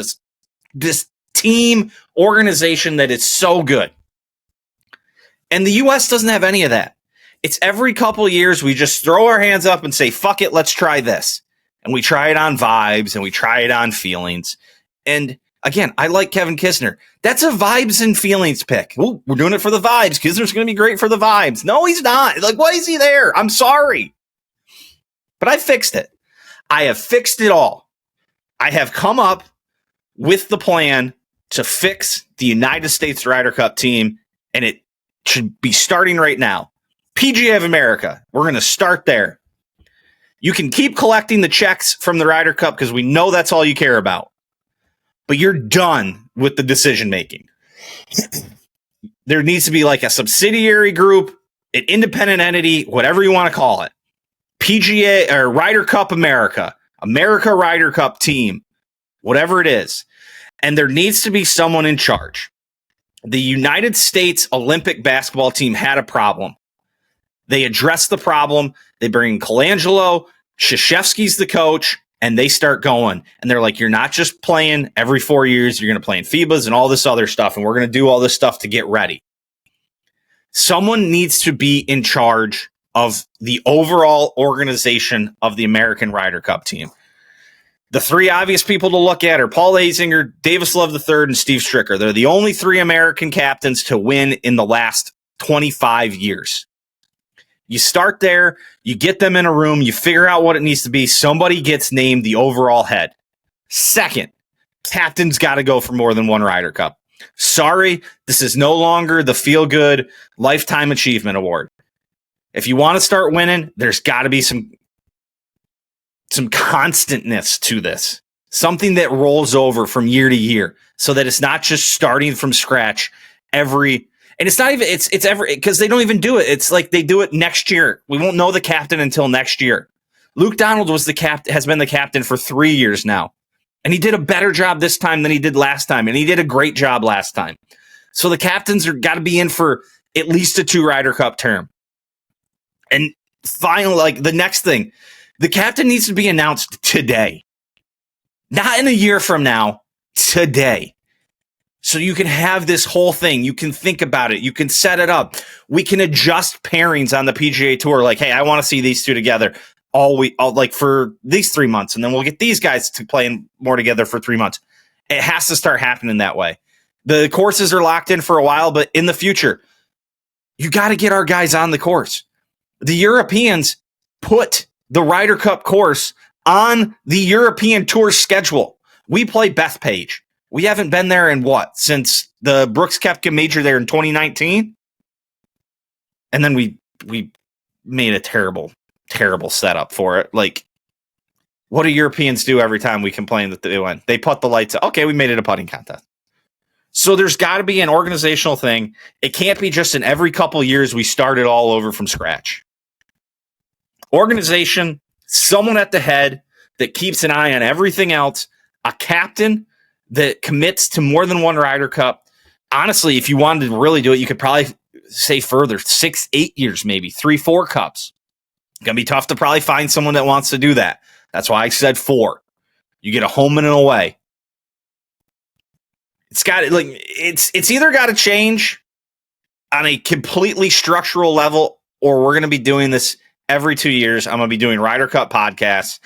this team organization that is so good. And the U.S. doesn't have any of that. It's every couple of years we just throw our hands up and say, fuck it, let's try this. And we try it on vibes and we try it on feelings. And again, I like Kevin Kisner. That's a vibes and feelings pick. Ooh, we're doing it for the vibes. Kisner's going to be great for the vibes. No, he's not. Like, why is he there? I'm sorry. But I fixed it. I have fixed it all. I have come up with the plan to fix the United States Ryder Cup team, and it should be starting right now. PGA of America. We're going to start there. You can keep collecting the checks from the Ryder Cup because we know that's all you care about. But you're done with the decision making. There needs to be like a subsidiary group, an independent entity, whatever you want to call it. PGA or Ryder Cup America Ryder Cup team, whatever it is. And there needs to be someone in charge. The United States Olympic basketball team had a problem. They addressed the problem. They bring Colangelo, Krzyzewski's the coach, and they start going. And they're like, you're not just playing every 4 years. You're going to play in FIBAs and all this other stuff. And we're going to do all this stuff to get ready. Someone needs to be in charge of the overall organization of the American Ryder Cup team. The three obvious people to look at are Paul Azinger, Davis Love III, and Steve Stricker. They're the only three American captains to win in the last 25 years. You start there, you get them in a room, you figure out what it needs to be. Somebody gets named the overall head. Second, captain's got to go for more than one Ryder Cup. Sorry, this is no longer the feel-good Lifetime Achievement Award. If you want to start winning, there's got to be some constantness to this. Something that rolls over from year to year so that it's not just starting from scratch every. And it's not even, it's every, because they don't even do it. It's like they do it next year. We won't know the captain until next year. Luke Donald has been the captain for 3 years now. And he did a better job this time than he did last time. And he did a great job last time. So the captains are got to be in for at least a 2 Ryder Cup term. And finally, like the next thing, the captain needs to be announced today. Not in a year from now, today. So you can have this whole thing. You can think about it. You can set it up. We can adjust pairings on the PGA Tour. Like, hey, I want to see these two together like for these 3 months. And then we'll get these guys to play more together for 3 months. It has to start happening that way. The courses are locked in for a while, but in the future, you got to get our guys on the course. The Europeans put the Ryder Cup course on the European Tour schedule. We play Bethpage. We haven't been there in since the Brooks Koepka major there in 2019? And then we made a terrible setup for it. Like, what do Europeans do every time we complain that they win? They put the lights up. Okay, we made it a putting contest. So there's got to be an organizational thing. It can't be just in every couple of years we start it all over from scratch. Organization, someone at the head that keeps an eye on everything else, a captain that commits to more than one Ryder Cup. Honestly, if you wanted to really do it, you could probably say further, 6, 8 years, maybe 3, 4 cups. It's going to be tough to probably find someone that wants to do that. That's why I said 4. You get a home and an away. It's either got to change on a completely structural level, or we're going to be doing this every 2 years. I'm going to be doing Ryder Cup podcasts,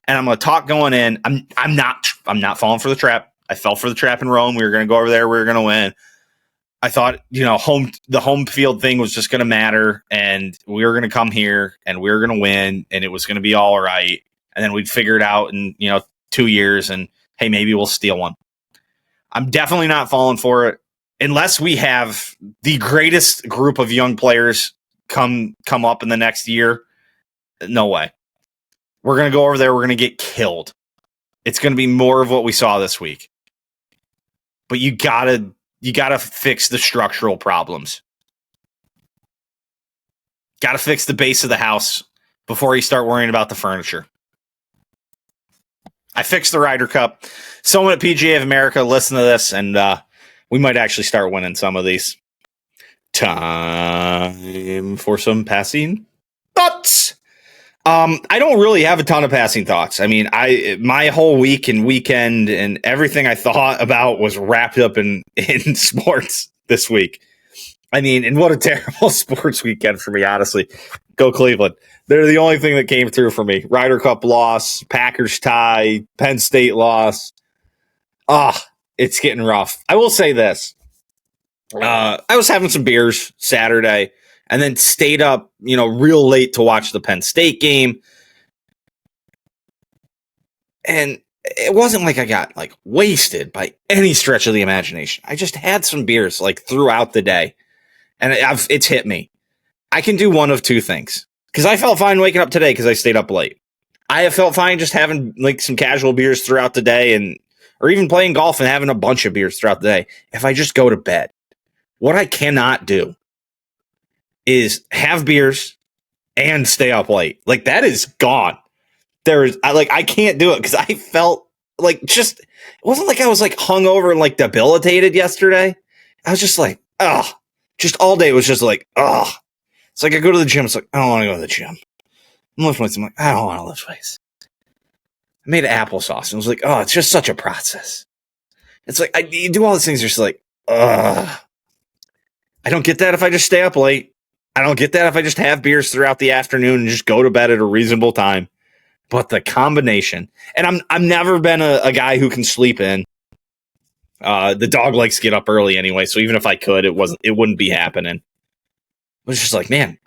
and I'm going to talk going in. I'm not falling for the trap. I fell for the trap in Rome. We were going to go over there. We were going to win. I thought, the home field thing was just going to matter, and we were going to come here and we were going to win, and it was going to be all right. And then we'd figure it out in 2 years, and hey, maybe we'll steal one. I'm definitely not falling for it unless we have the greatest group of young players come up in the next year. No way. We're going to go over there. We're going to get killed. It's going to be more of what we saw this week. But you gotta fix the structural problems. Got to fix the base of the house before you start worrying about the furniture. I fixed the Ryder Cup. Someone at PGA of America listen to this, and we might actually start winning some of these. Time for some passing thoughts. I don't really have a ton of passing thoughts. I mean, my whole week and weekend and everything I thought about was wrapped up in sports this week. I mean, and what a terrible sports weekend for me, honestly. Go Cleveland. They're the only thing that came through for me. Ryder Cup loss, Packers tie, Penn State loss. It's getting rough. I will say this. I was having some beers Saturday and then stayed up, real late to watch the Penn State game. And it wasn't like I got wasted by any stretch of the imagination. I just had some beers throughout the day. And it's hit me. I can do one of two things. Because I felt fine waking up today because I stayed up late. I have felt fine just having some casual beers throughout the day or even playing golf and having a bunch of beers throughout the day if I just go to bed. What I cannot do is have beers and stay up late. That is gone. I can't do it because I felt it wasn't like I was hungover and debilitated yesterday. I was just just all day it was just It's like I go to the gym. It's like, I don't want to go to the gym. I'm lifting weights. I'm like, I don't want to lift weights. I made applesauce. And it was like, it's just such a process. It's like, you do all these things. You're just like, I don't get that if I just stay up late. I don't get that if I just have beers throughout the afternoon and just go to bed at a reasonable time. But the combination, and I'm never been a guy who can sleep in. The dog likes to get up early anyway, so even if I could, it wouldn't be happening. It was just like, man,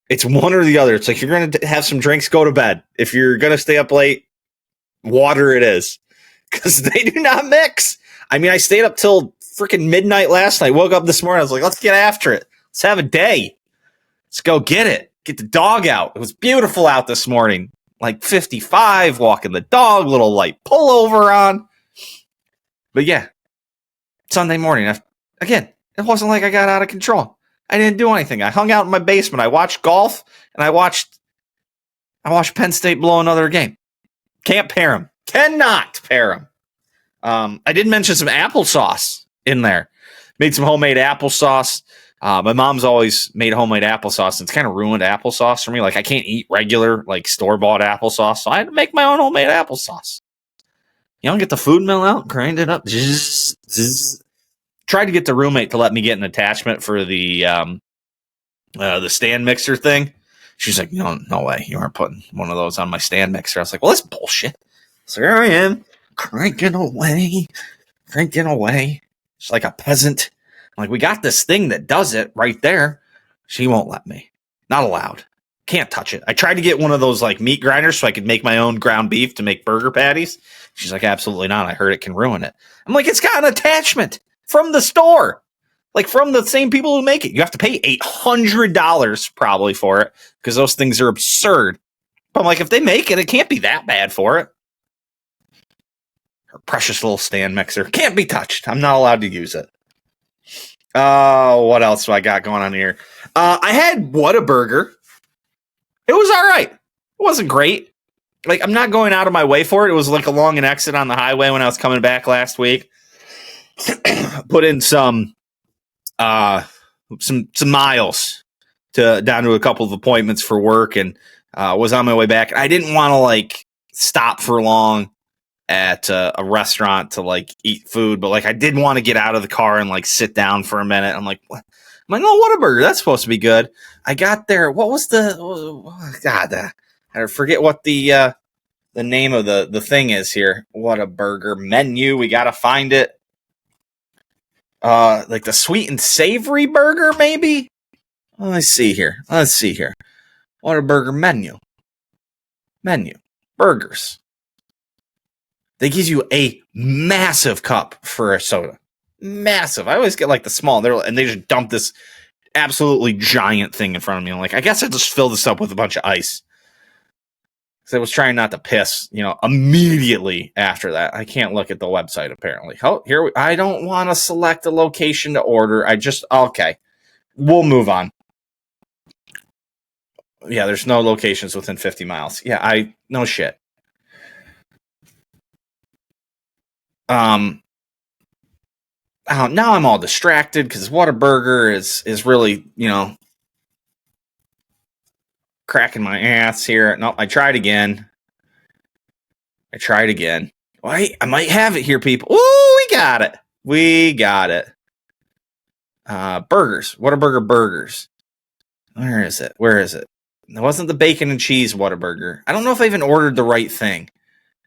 it's one or the other. It's like, you're going to have some drinks, go to bed. If you're going to stay up late, water it is. Because they do not mix. I mean, I stayed up till freaking midnight last night. Woke up this morning. I was like, let's get after it. Let's have a day. Let's go get it. Get the dog out. It was beautiful out this morning. Like 55, walking the dog, little light pullover on. But yeah, Sunday morning, again, it wasn't like I got out of control. I didn't do anything. I hung out in my basement. I watched golf, and I watched Penn State blow another game. Can't pair them. Cannot pair them. I did mention some applesauce in there. Made some homemade applesauce. My mom's always made homemade applesauce, and it's kind of ruined applesauce for me. Like, I can't eat regular, like, store-bought applesauce, so I had to make my own homemade applesauce. You know, get the food mill out, grind it up. Tried to get the roommate to let me get an attachment for the stand mixer thing. She's like, no way. You aren't putting one of those on my stand mixer. I was like, well, that's bullshit. So here I am, cranking away. Just like a peasant. I'm like, we got this thing that does it right there. She won't let me. Not allowed. Can't touch it. I tried to get one of those like meat grinders so I could make my own ground beef to make burger patties. She's like, absolutely not. I heard it can ruin it. I'm like, it's got an attachment from the store. Like, from the same people who make it. You have to pay $800 probably for it because those things are absurd. But I'm like, if they make it, it can't be that bad for it. Her precious little stand mixer can't be touched. I'm not allowed to use it. Oh, what else do I got going on here? I had Whataburger. It was all right. It wasn't great. Like, I'm not going out of my way for it. It was like along an exit on the highway when I was coming back last week. Put in some miles down to a couple of appointments for work, and was on my way back. I didn't want to like stop for long at a restaurant to like eat food, but like I did want to get out of the car and like sit down for a minute. I'm like, what? I'm like, oh, Whataburger, that's supposed to be good. I got there. What was I forget what the name of the thing is here. Whataburger menu. We got to find it. Like the sweet and savory burger, maybe? Let's see here. Whataburger menu. Burgers. They give you a massive cup for a soda. Massive. I always get like the small, and they just dump this absolutely giant thing in front of me. I'm like, I guess I just fill this up with a bunch of ice. Because I was trying not to piss, immediately after that. I can't look at the website, apparently. Oh, here, I don't want to select a location to order. Okay. We'll move on. Yeah, there's no locations within 50 miles. Yeah, no shit. Now I'm all distracted because Whataburger is really, cracking my ass here. No, I tried again. Wait, I might have it here, people. Ooh, we got it. Burgers. Whataburger burgers. Where is it? It wasn't the bacon and cheese Whataburger. I don't know if I even ordered the right thing.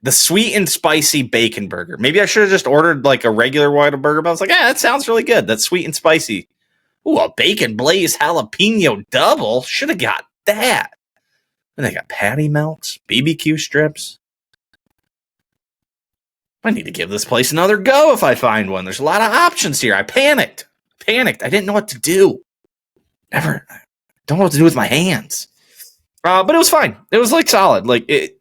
The sweet and spicy bacon burger. Maybe I should have just ordered like a regular Whataburger, but I was like, that sounds really good. That's sweet and spicy. Ooh, a bacon blaze jalapeno double. Should have got that. And they got patty melts, BBQ strips. I need to give this place another go if I find one. There's a lot of options here. I panicked. I didn't know what to do. Don't know what to do with my hands. But it was fine. It was like solid. Like it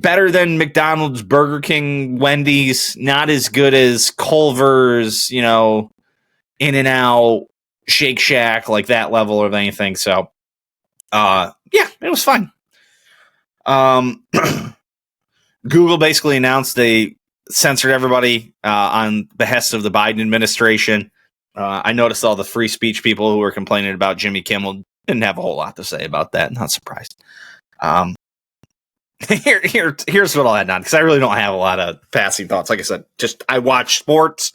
better than McDonald's, Burger King, Wendy's. Not as good as Culver's, In-N-Out, Shake Shack, like that level of anything. So, yeah, it was fine. Google basically announced they censored everybody on behest of the Biden administration. I noticed all the free speech people who were complaining about Jimmy Kimmel didn't have a whole lot to say about that. Not surprised. Here's what I'll add on, because I really don't have a lot of passing thoughts. Like I said, I watch sports.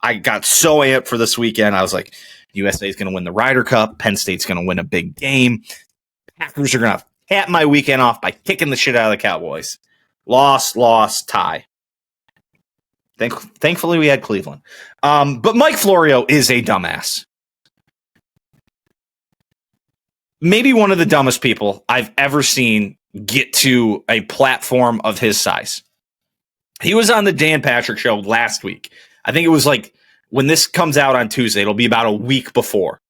I got so amped for this weekend. I was like, USA is going to win the Ryder Cup. Penn State's going to win a big game. Packers are going to cap my weekend off by kicking the shit out of the Cowboys. Loss, tie. Thankfully, we had Cleveland. But Mike Florio is a dumbass. Maybe one of the dumbest people I've ever seen get to a platform of his size. He was on the Dan Patrick Show last week. I think it was like when this comes out on Tuesday, it'll be about a week before.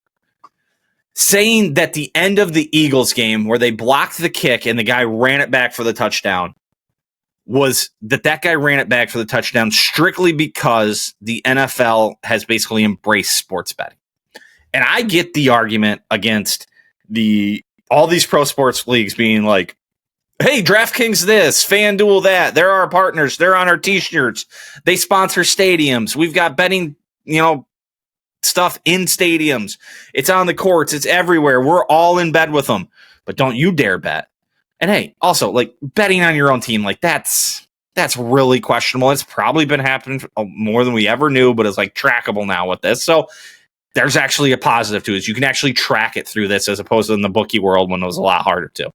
Saying that the end of the Eagles game where they blocked the kick and the guy ran it back for the touchdown was that guy ran it back for the touchdown strictly because the NFL has basically embraced sports betting. And I get the argument against all these pro sports leagues being like, hey, DraftKings this, FanDuel that, they're our partners, they're on our t-shirts, they sponsor stadiums, we've got betting, stuff in stadiums, it's on the courts, it's everywhere, we're all in bed with them, but don't you dare bet. And hey, also, like, betting on your own team, like, that's really questionable. It's probably been happening more than we ever knew, but it's like trackable now with this. So there's actually a positive to it. You can actually track it through this as opposed to in the bookie world when it was a lot harder to.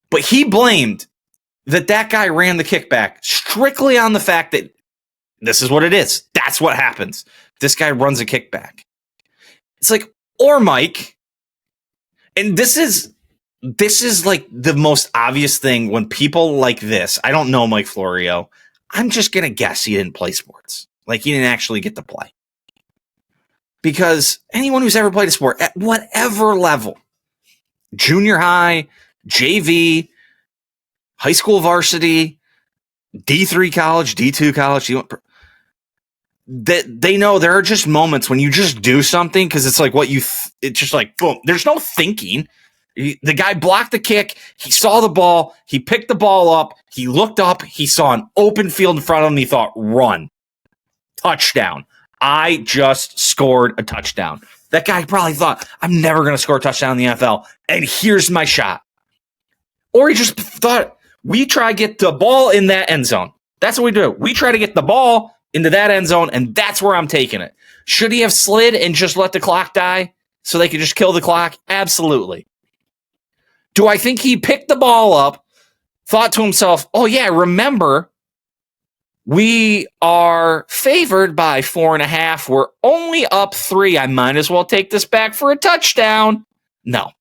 But he blamed that guy ran the kickback strictly on the fact that this is what it is. That's what happens. This guy runs a kickback. It's like, or Mike, and this is like the most obvious thing when people like this, I don't know Mike Florio, I'm just going to guess he didn't play sports. Like, he didn't actually get to play. Because anyone who's ever played a sport at whatever level, junior high, JV, high school varsity, D3 college, D2 college, they know there are just moments when you just do something because it's like it's just like, boom, there's no thinking. The guy blocked the kick. He saw the ball. He picked the ball up. He looked up. He saw an open field in front of him. He thought, run. Touchdown. I just scored a touchdown. That guy probably thought, I'm never going to score a touchdown in the NFL, and here's my shot. Or he just thought, we try to get the ball in that end zone. That's what we do. We try to get the ball into that end zone, and that's where I'm taking it. Should he have slid and just let the clock die so they could just kill the clock? Absolutely. Do I think he picked the ball up, thought to himself, oh, yeah, remember, we are favored by 4.5. We're only up 3. I might as well take this back for a touchdown. No.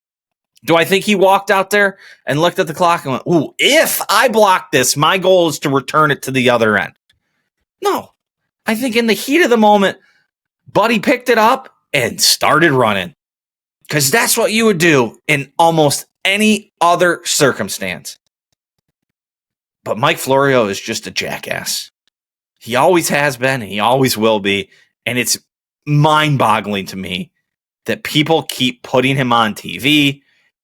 Do I think he walked out there and looked at the clock and went, ooh, if I block this, my goal is to return it to the other end? No. I think in the heat of the moment, Buddy picked it up and started running. Because that's what you would do in almost any other circumstance. But Mike Florio is just a jackass. He always has been, and he always will be. And it's mind-boggling to me that people keep putting him on TV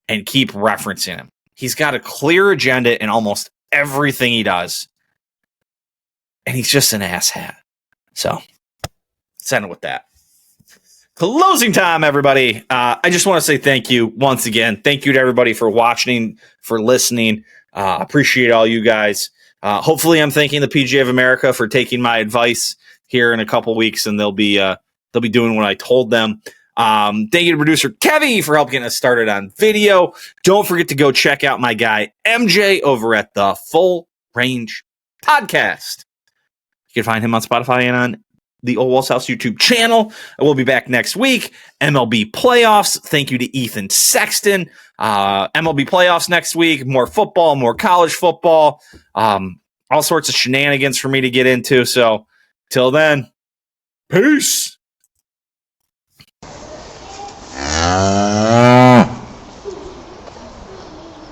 and keep referencing him. He's got a clear agenda in almost everything he does. And he's just an asshat. So, let's end it with that. Closing time, everybody. I just want to say thank you once again. Thank you to everybody for watching, for listening. Appreciate all you guys. Hopefully, I'm thanking the PGA of America for taking my advice here in a couple weeks, and they'll be doing what I told them. Thank you to producer Kevy for helping us started on video. Don't forget to go check out my guy MJ over at the Full Range Podcast. You can find him on Spotify and on the Ole Walls House YouTube channel. I will be back next week. MLB playoffs. Thank you to Ethan Sexton. MLB playoffs next week. More football, more college football. All sorts of shenanigans for me to get into. So, till then, peace.